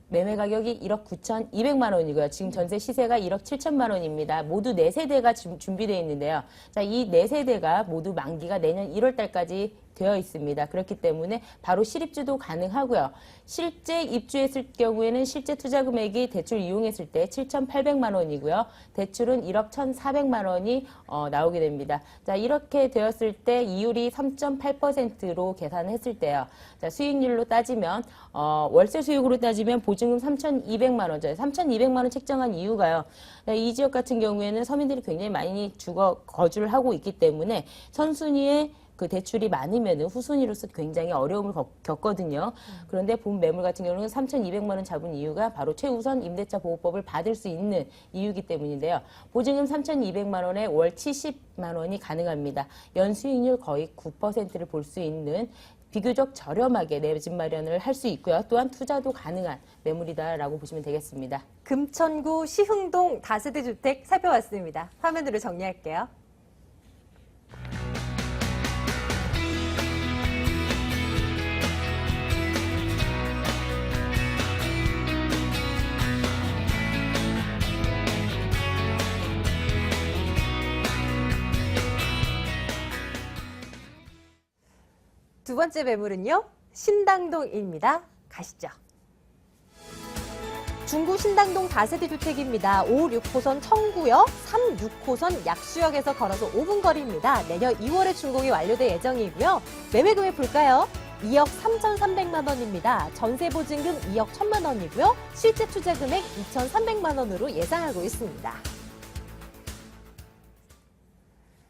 매매 가격이 1억 9,200만 원이고요. 지금 전세 시세가 1억 7천만 원입니다. 모두 4세대가 준비되어 있는데요. 자, 이 4세대가 모두 만기가 내년 1월 달까지 되어 있습니다. 그렇기 때문에 바로 실입주도 가능하고요. 실제 입주했을 경우에는 실제 투자 금액이 대출 이용했을 때 7,800만 원이고요. 대출은 1억 1,400만 원이 나오게 됩니다. 자, 이렇게 되었을 때 이율이 3.8%로 계산했을 때요. 자, 수익률로 따지면 월세 수익으로 따지면 보증금 3,200만 원짜리 3,200만 원 책정한 이유가요. 이 지역 같은 경우에는 서민들이 굉장히 많이 거주를 하고 있기 때문에 선순위에 그 대출이 많으면 후순위로서 굉장히 어려움을 겪거든요. 그런데 본 매물 같은 경우는 3,200만 원 잡은 이유가 바로 최우선 임대차 보호법을 받을 수 있는 이유이기 때문인데요. 보증금 3,200만 원에 월 70만 원이 가능합니다. 연수익률 거의 9%를 볼 수 있는 비교적 저렴하게 내 집 마련을 할 수 있고요. 또한 투자도 가능한 매물이다라고 보시면 되겠습니다. 금천구 시흥동 다세대 주택 살펴봤습니다. 화면으로 정리할게요. 두 번째 매물은요, 신당동입니다. 가시죠. 중구 신당동 다세대 주택입니다. 5, 6호선 청구역, 3, 6호선 약수역에서 걸어서 5분 거리입니다. 내년 2월에 준공이 완료될 예정이고요. 매매 금액 볼까요? 2억 3,300만 원입니다. 전세 보증금 2억 1,000만 원이고요. 실제 투자 금액 2,300만 원으로 예상하고 있습니다.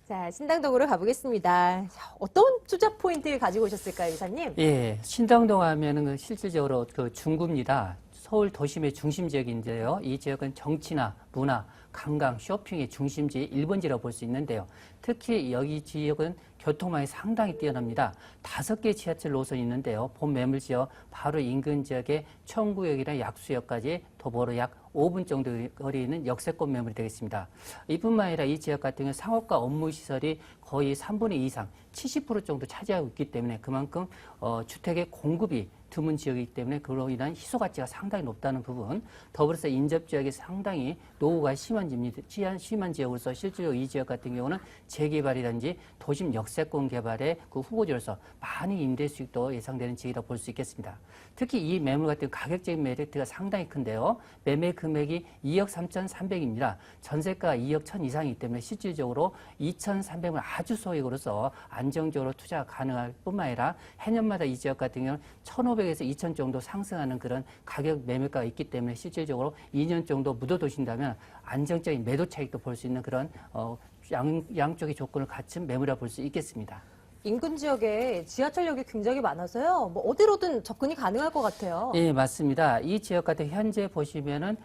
자, 신당동으로 가보겠습니다. 어떤 투자 포인트를 가지고 오셨을까요, 이사님? 예, 신당동 하면은 실질적으로 그 중구입니다. 서울 도심의 중심 지역인데요. 이 지역은 정치나 문화, 관광, 쇼핑의 중심지 1번지라고 볼 수 있는데요. 특히 여기 지역은 교통망이 상당히 뛰어납니다. 5개 지하철 노선이 있는데요. 본 매물 지역 바로 인근 지역의 청구역이나 약수역까지 도보로 약 5분 정도 거리에 있는 역세권 매물이 되겠습니다. 이뿐만 아니라 이 지역 같은 경우는 상업과 업무시설이 거의 3분의 2 이상, 70% 정도 차지하고 있기 때문에 그만큼 주택의 공급이 드문 지역이기 때문에 그로 인한 희소 가치가 상당히 높다는 부분, 더불어서 인접 지역이 상당히 노후가 심한 지역으로서 실제로 이 지역 같은 경우는 재개발이라든지 도심 역세권 개발의 그 후보지로서 많은 임대 수익도 예상되는 지역이라고 볼 수 있겠습니다. 특히 이 매물 같은 가격적인 메리트가 상당히 큰데요. 매매 금액이 2억 3,300입니다. 전세가 2억 1,000 이상이기 때문에 실질적으로 2,300은 아주 소액으로서 안정적으로 투자가 가능할 뿐만 아니라 해년마다 이 지역 같은 경우는 1,500에서 2,000 정도 상승하는 그런 가격 매매가가 있기 때문에 실질적으로 2년 정도 묻어두신다면 안정적인 매도 차익도 볼 수 있는 그런 양쪽의 조건을 갖춘 매물이라 볼 수 있겠습니다. 인근 지역에 지하철역이 굉장히 많아서요. 뭐 어디로든 접근이 가능할 것 같아요. 예, 맞습니다. 이 지역 같은 현재 보시면은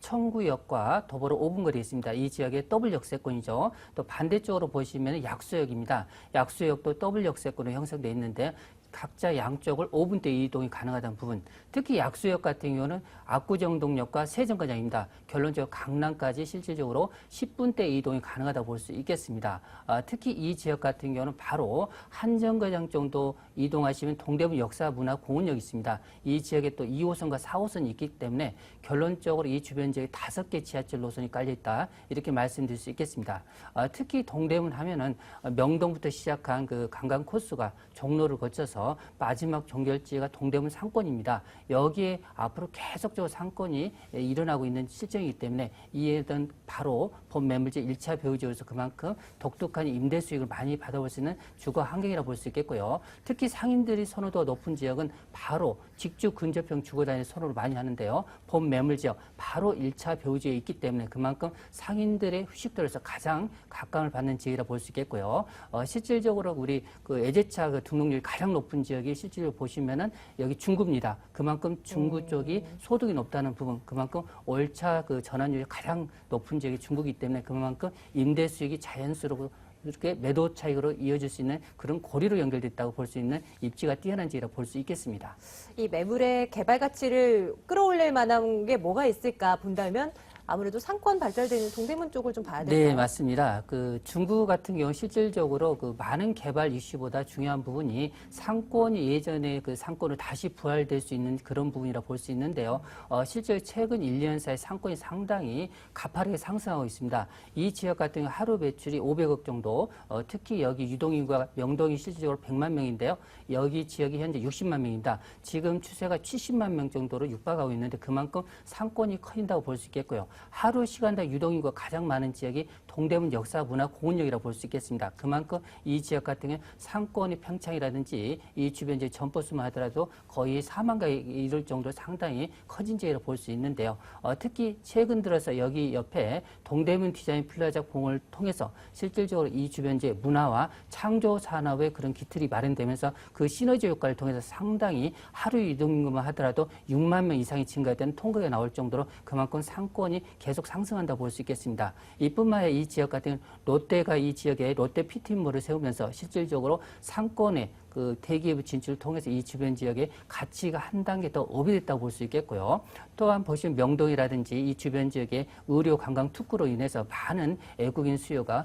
청구역과 도보로 5분 거리에 있습니다. 이 지역의 더블 역세권이죠. 또 반대쪽으로 보시면 약수역입니다. 약수역도 더블 역세권으로 형성되어 있는데 각자 양쪽을 5분대 이동이 가능하다는 부분. 특히 약수역 같은 경우는 압구정동역과 세정거장입니다. 결론적으로 강남까지 실질적으로 10분대 이동이 가능하다고 볼 수 있겠습니다. 특히 이 지역 같은 경우는 바로 한정거장 정도 이동하시면 동대문 역사문화공원역이 있습니다. 이 지역에 또 2호선과 4호선이 있기 때문에 결론적으로 이 주변 지역에 5개 지하철 노선이 깔려있다. 이렇게 말씀드릴 수 있겠습니다. 특히 동대문 하면은 명동부터 시작한 그 관광 코스가 종로를 거쳐서 마지막 종결지가 동대문 상권입니다. 여기에 앞으로 계속적으로 상권이 일어나고 있는 실정이기 때문에 이에 대한 바로 범매물지 1차 배후지역에서 그만큼 독특한 임대 수익을 많이 받아볼 수 있는 주거 환경이라고 볼 수 있겠고요. 특히 상인들이 선호도가 높은 지역은 바로 직주 근접형 주거 단위 선호를 많이 하는데요. 범매물지역 바로 1차 배후지역에 있기 때문에 그만큼 상인들의 휴식도로서 가장 각광을 받는 지역이라고 볼 수 있겠고요. 실질적으로 우리 그 외제차 그 등록률이 가장 높은 지역이 실질적으로 보시면은 여기 중구입니다. 그만큼 중구 쪽이 소득이 높다는 부분, 그만큼 월차 그 전환율이 가장 높은 지역이 중구이기 때문에 그만큼 임대 수익이 자연스럽고 이렇게 매도 차익으로 이어질 수 있는 그런 고리로 연결됐다고 볼 수 있는 입지가 뛰어난 지역이라고 볼 수 있겠습니다. 이 매물의 개발 가치를 끌어올릴 만한 게 뭐가 있을까 본다면 아무래도 상권 발달되는 동대문 쪽을 좀 봐야 될까요? 네, 맞습니다. 그 중구 같은 경우 실질적으로 그 많은 개발 이슈보다 중요한 부분이 상권이 예전에 그 상권을 다시 부활될 수 있는 그런 부분이라 볼 수 있는데요. 실제 최근 1년 사이 상권이 상당히 가파르게 상승하고 있습니다. 이 지역 같은 경우 하루 매출이 500억 정도, 특히 여기 유동인구가 명동이 실질적으로 100만 명인데요. 여기 지역이 현재 60만 명입니다. 지금 추세가 70만 명 정도로 육박하고 있는데 그만큼 상권이 커진다고 볼 수 있겠고요. 하루 시간당 유동인구가 가장 많은 지역이 동대문 역사문화공원역이라고 볼 수 있겠습니다. 그만큼 이 지역 같은 경우는 상권의 평창이라든지 이 주변 지역 점포수만 하더라도 거의 4만 가에 이를 정도로 상당히 커진 지역이라고 볼 수 있는데요. 특히 최근 들어서 여기 옆에 동대문 디자인 플라자 공을 통해서 실질적으로 이 주변 지역 문화와 창조 산업의 그런 기틀이 마련되면서 그 시너지 효과를 통해서 상당히 하루 유동인구만 하더라도 6만 명 이상이 증가된 통계가 나올 정도로 그만큼 상권이 계속 상승한다고 볼 수 있겠습니다. 이뿐만 아니라 이 지역 같은 경우는 롯데가 이 지역에 롯데 피팅몰을 세우면서 실질적으로 상권의 그 대기업 진출을 통해서 이 주변 지역의 가치가 한 단계 더 업이됐다고 볼 수 있겠고요. 또한 보시면 명동이라든지 이 주변 지역의 의료 관광 특구로 인해서 많은 외국인 수요가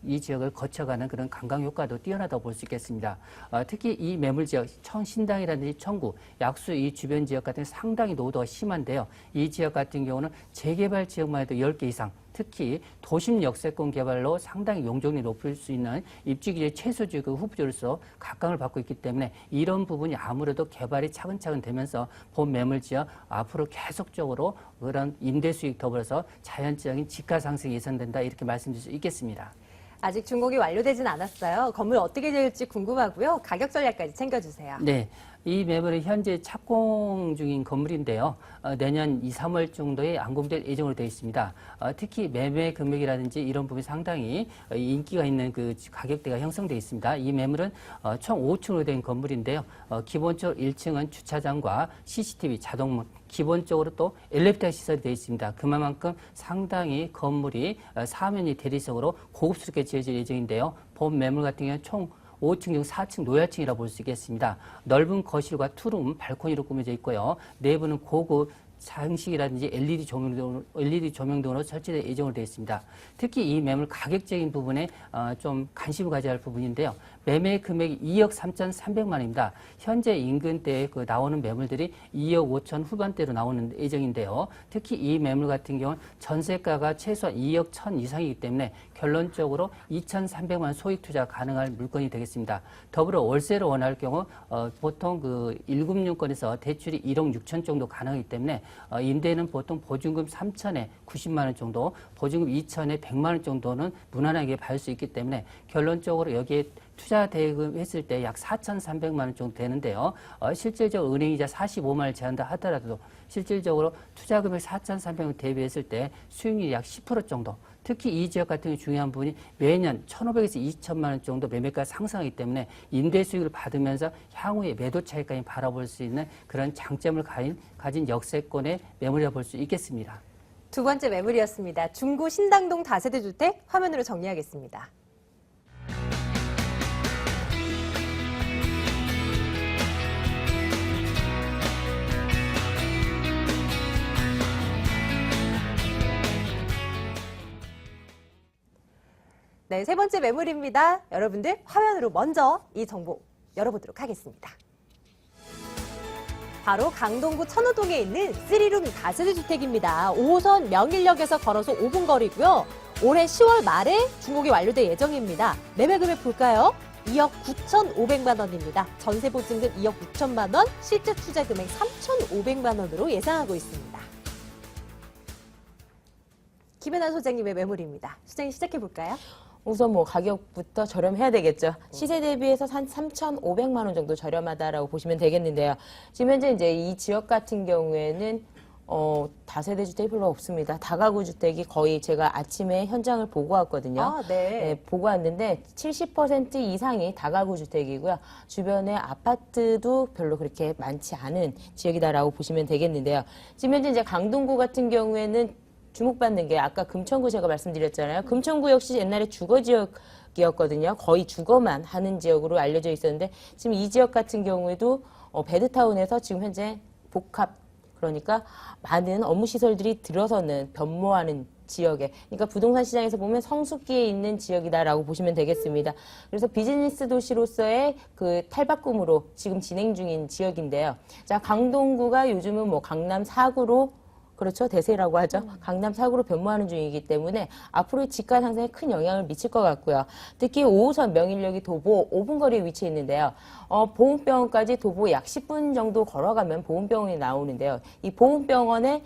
이 지역을 거쳐가는 그런 관광 효과도 뛰어나다고 볼 수 있겠습니다. 특히 이 매물 지역 신당이라든지 청구, 약수 이 주변 지역 같은 경우 상당히 노도가 심한데요. 이 지역 같은 경우는 재개발 지역만 해도 10개 이상, 특히 도심 역세권 개발로 상당히 용적률이 높을 수 있는 입지기의 최소지 그 후보지로서 각광을 받고 있기 때문에 이런 부분이 아무래도 개발이 차근차근 되면서 본 매물지역 앞으로 계속적으로 그런 임대 수익 더불어서 자연적인 집가 상승이 예상된다 이렇게 말씀드릴 수 있겠습니다. 아직 준공이 완료되진 않았어요. 건물 어떻게 될지 궁금하고요. 가격 전략까지 챙겨주세요. 네. 이 매물은 현재 착공 중인 건물인데요. 내년 2, 3월 정도에 완공될 예정으로 되어 있습니다. 특히 매매 금액이라든지 이런 부분이 상당히 인기가 있는 그 가격대가 형성되어 있습니다. 이 매물은 총 5층으로 된 건물인데요. 기본적으로 1층은 주차장과 CCTV, 자동문, 기본적으로 또 엘리베이터 시설이 되어 있습니다. 그만큼 상당히 건물이 사면이 대리석으로 고급스럽게 지어질 예정인데요. 본 매물 같은 경우는 총 5층 중 4층 노야층이라고 볼 수 있겠습니다. 넓은 거실과 투룸, 발코니로 꾸며져 있고요. 내부는 고급 장식이라든지 LED 조명 등으로 설치될 예정으로 되어 있습니다. 특히 이 매물 가격적인 부분에 좀 관심을 가져야 할 부분인데요. 매매 금액이 2억 3,300만 원입니다. 현재 인근대에 그 나오는 매물들이 2억 5천 후반대로 나오는 예정인데요. 특히 이 매물 같은 경우는 전세가가 최소한 2억 1천 이상이기 때문에 결론적으로 2,300만 원 소액 투자 가능할 물건이 되겠습니다. 더불어 월세를 원할 경우 보통 그 1금융권에서 대출이 1억 6천 정도 가능하기 때문에 임대는 보통 보증금 3천에 90만 원 정도, 보증금 2천에 100만 원 정도는 무난하게 받을 수 있기 때문에 결론적으로 여기에 투자 대금 했을 때 약 4,300만 원 정도 되는데요. 실질적으로 은행이자 45만 원을 제한다 하더라도 실질적으로 투자 금액 4,300만 원 대비했을 때 수익률이 약 10% 정도. 특히 이 지역 같은 경우 중요한 부분이 매년 1,500에서 2천만 원 정도 매매가 상승하기 때문에 임대 수익을 받으면서 향후에 매도 차익까지 바라볼 수 있는 그런 장점을 가진 역세권의 매물이라고 볼 수 있겠습니다. 두 번째 매물이었습니다. 중구 신당동 다세대 주택 화면으로 정리하겠습니다. 네, 세 번째 매물입니다. 여러분들 화면으로 먼저 이 정보 열어보도록 하겠습니다. 바로 강동구 천호동에 있는 3룸 다세대 주택입니다. 5호선 명일역에서 걸어서 5분 거리고요. 올해 10월 말에 준공이 완료될 예정입니다. 매매 금액 볼까요? 2억 9,500만 원입니다. 전세 보증금 2억 6천만 원, 실제 투자 금액 3,500만 원으로 예상하고 있습니다. 김혜나 소장님의 매물입니다. 소장님 시작해 볼까요? 우선 뭐 가격부터 저렴해야 되겠죠. 시세 대비해서 한 3,500만 원 정도 저렴하다라고 보시면 되겠는데요. 지금 현재 이제 이 지역 같은 경우에는 다세대 주택이 별로 없습니다. 다가구 주택이 거의 제가 아침에 현장을 보고 왔거든요. 아, 네. 네, 보고 왔는데 70% 이상이 다가구 주택이고요. 주변에 아파트도 별로 그렇게 많지 않은 지역이다라고 보시면 되겠는데요. 지금 현재 이제 강동구 같은 경우에는 주목받는 게 아까 금천구 제가 말씀드렸잖아요. 금천구 역시 옛날에 주거 지역이었거든요. 거의 주거만 하는 지역으로 알려져 있었는데 지금 이 지역 같은 경우에도 베드타운에서 지금 현재 복합 그러니까 많은 업무 시설들이 들어서는 변모하는 지역에 그러니까 부동산 시장에서 보면 성숙기에 있는 지역이다라고 보시면 되겠습니다. 그래서 비즈니스 도시로서의 그 탈바꿈으로 지금 진행 중인 지역인데요. 자, 강동구가 요즘은 뭐 강남 4구로 그렇죠. 대세라고 하죠. 강남 4구로 변모하는 중이기 때문에 앞으로 집가 상승에 큰 영향을 미칠 것 같고요. 특히 5호선 명일역이 도보 5분 거리에 위치해 있는데요. 보훈병원까지 도보 약 10분 정도 걸어가면 보훈병원이 나오는데요. 이 보훈병원에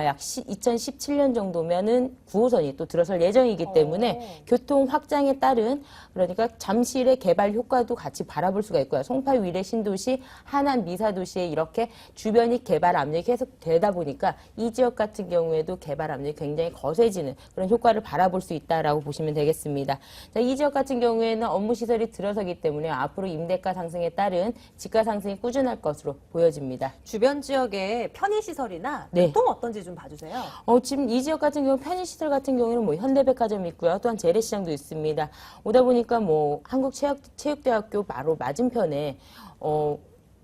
약 2017년 정도면은 9호선이 또 들어설 예정이기 때문에 교통 확장에 따른 그러니까 잠실의 개발 효과도 같이 바라볼 수가 있고요. 송파 위례 신도시, 하남 미사도시에 이렇게 주변이 개발 압력이 계속 되다 보니까 이 지역 같은 경우에도 개발 압력이 굉장히 거세지는 그런 효과를 바라볼 수 있다라고 보시면 되겠습니다. 자, 이 지역 같은 경우에는 업무 시설이 들어서기 때문에 앞으로 임대가 상승에 따른 집가 상승이 꾸준할 것으로 보여집니다. 주변 지역의 편의시설이나 네. 교통 어떤지 좀 봐주세요. 지금 이 지역 같은 경우 편의시설 같은 경우에는 뭐 현대백화점이 있고요. 또한 재래시장도 있습니다. 오다 보니까 뭐 한국체육대학교 바로 맞은편에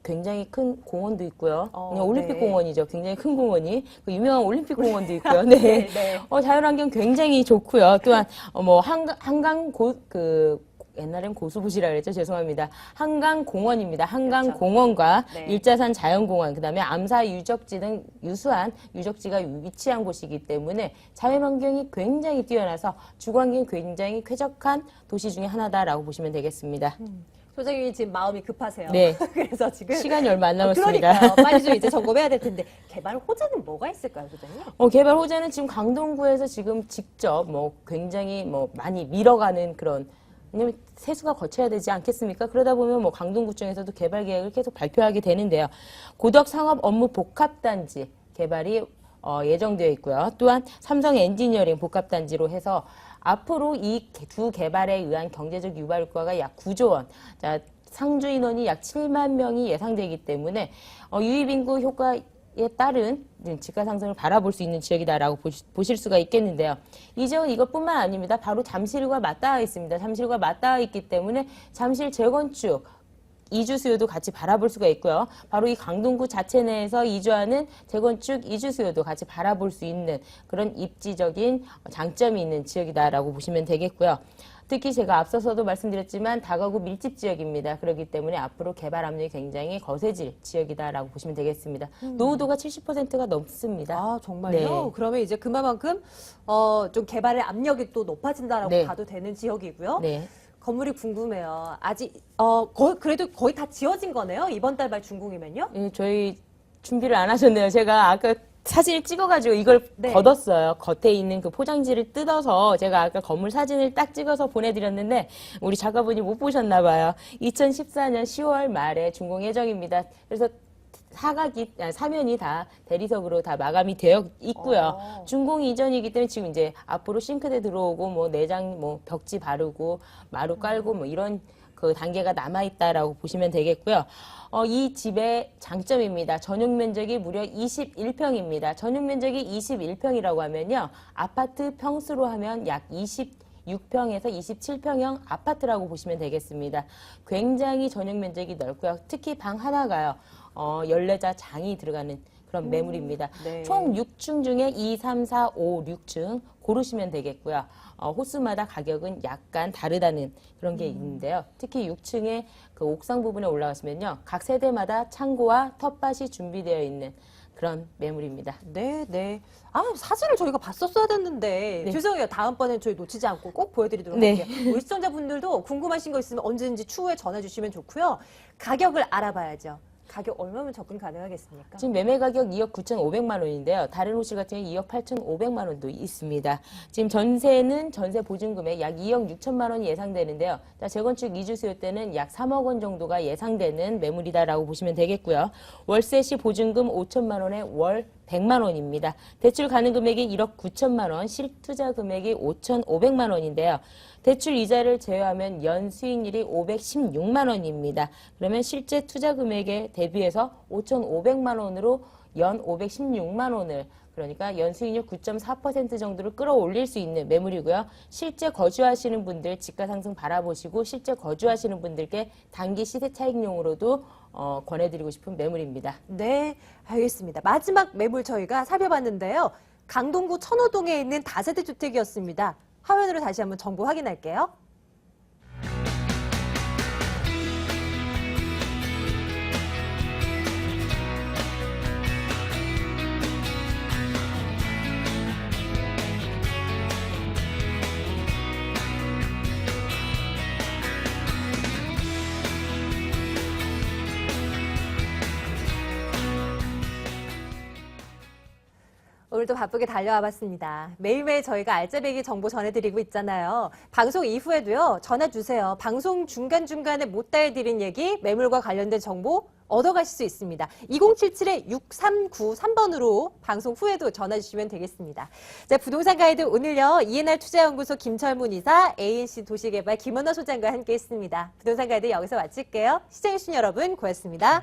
굉장히 큰 공원도 있고요. 그냥 올림픽 네. 공원이죠. 굉장히 큰 공원이 그 유명한 올림픽 공원도 있고요. 네. 네. 자연환경 굉장히 좋고요. 또한 뭐 한강 옛날엔 고수부시라 그랬죠. 죄송합니다. 한강공원입니다. 한강공원과 네. 일자산 자연공원, 그다음에 암사 유적지 등 유수한 유적지가 위치한 곳이기 때문에 자연환경이 굉장히 뛰어나서 주거환경이 굉장히 쾌적한 도시 중에 하나다라고 보시면 되겠습니다. 소장님이 지금 마음이 급하세요. 네. 그래서 지금 시간이 얼마 안 남았습니다. 그러니까요. 빨리 좀 이제 점검해야 될 텐데 개발 호재는 뭐가 있을까요, 소장님? 개발 호재는 지금 강동구에서 지금 직접 뭐 굉장히 뭐 많이 밀어가는 그런 왜냐면 세수가 거쳐야 되지 않겠습니까? 그러다 보면 뭐 강동구청에서도 개발 계획을 계속 발표하게 되는데요. 고덕 상업 업무 복합단지 개발이 예정되어 있고요. 또한 삼성 엔지니어링 복합단지로 해서 앞으로 이 두 개발에 의한 경제적 유발 효과가 약 9조 원. 자, 상주 인원이 약 7만 명이 예상되기 때문에 유입인구 효과에 따른 집가 상승을 바라볼 수 있는 지역이다라고 보실 수가 있겠는데요. 이 지역은 이것뿐만 아닙니다. 바로 잠실과 맞닿아 있습니다. 잠실과 맞닿아 있기 때문에 잠실 재건축 이주 수요도 같이 바라볼 수가 있고요. 바로 이 강동구 자체 내에서 이주하는 재건축 이주 수요도 같이 바라볼 수 있는 그런 입지적인 장점이 있는 지역이다라고 보시면 되겠고요. 특히 제가 앞서서도 말씀드렸지만 다가구 밀집 지역입니다. 그렇기 때문에 앞으로 개발 압력이 굉장히 거세질 지역이다라고 보시면 되겠습니다. 노후도가 70%가 넘습니다. 아, 정말요? 네. 그러면 이제 그만큼 좀 개발의 압력이 또 높아진다라고 네. 봐도 되는 지역이고요. 네. 건물이 궁금해요. 아직 그래도 거의 다 지어진 거네요. 이번 달 말 준공이면요. 예, 저희 준비를 안 하셨네요. 제가 아까 사진을 찍어가지고 이걸 네. 걷었어요. 겉에 있는 그 포장지를 뜯어서 제가 아까 건물 사진을 딱 찍어서 보내드렸는데 우리 작가분이 못 보셨나 봐요. 2014년 10월 말에 준공 예정입니다. 그래서 사면이 다 대리석으로 다 마감이 되어 있고요. 준공 이전이기 때문에 지금 이제 앞으로 싱크대 들어오고 뭐 내장 뭐 벽지 바르고 마루 깔고 뭐 이런 그 단계가 남아있다라고 보시면 되겠고요. 이 집의 장점입니다. 전용 면적이 무려 21평입니다. 전용 면적이 21평이라고 하면요. 아파트 평수로 하면 약 26평에서 27평형 아파트라고 보시면 되겠습니다. 굉장히 전용 면적이 넓고요. 특히 방 하나가요. 14자 장이 들어가는 그런 매물입니다. 네. 총 6층 중에 2, 3, 4, 5, 6층 고르시면 되겠고요. 호수마다 가격은 약간 다르다는 그런 게 있는데요. 특히 6층에 그 옥상 부분에 올라가시면요. 각 세대마다 창고와 텃밭이 준비되어 있는 그런 매물입니다. 네, 네. 아, 사진을 저희가 봤었어야 됐는데. 네. 죄송해요. 다음번엔 저희 놓치지 않고 꼭 보여드리도록 네. 할게요. 우리 시청자분들도 궁금하신 거 있으면 언제든지 추후에 전화 주시면 좋고요. 가격을 알아봐야죠. 가격 얼마면 접근 가능하겠습니까? 지금 매매 가격 2억 9,500만 원인데요. 다른 호실 같은 경우 2억 8,500만 원도 있습니다. 지금 전세는 전세 보증금액 약 2억 6천만 원이 예상되는데요. 자, 재건축 이주 수요 때는 약 3억 원 정도가 예상되는 매물이다라고 보시면 되겠고요. 월세 시 보증금 5천만 원에 월 100만 원입니다. 대출 가능 금액이 1억 9천만 원, 실투자 금액이 5,500만 원인데요. 대출 이자를 제외하면 연 수익률이 516만 원입니다. 그러면 실제 투자 금액에 대비해서 5,500만 원으로 연 516만 원을 그러니까 연 수익률 9.4% 정도를 끌어올릴 수 있는 매물이고요. 실제 거주하시는 분들 집가 상승 바라보시고 실제 거주하시는 분들께 단기 시세 차익용으로도 권해드리고 싶은 매물입니다. 네, 알겠습니다. 마지막 매물 저희가 살펴봤는데요. 강동구 천호동에 있는 다세대 주택이었습니다. 화면으로 다시 한번 정보 확인할게요. 오늘도 바쁘게 달려와 봤습니다. 매일매일 저희가 알짜배기 정보 전해드리고 있잖아요. 방송 이후에도요, 전화 주세요. 방송 중간중간에 못다 해드린 얘기, 매물과 관련된 정보 얻어가실 수 있습니다. 2077-6393번으로 방송 후에도 전화 주시면 되겠습니다. 자, 부동산 가이드 오늘요, 이해날 투자연구소 김철문 이사, ANC 도시개발 김원호 소장과 함께 했습니다. 부동산 가이드 여기서 마칠게요. 시청해주신 여러분 고맙습니다.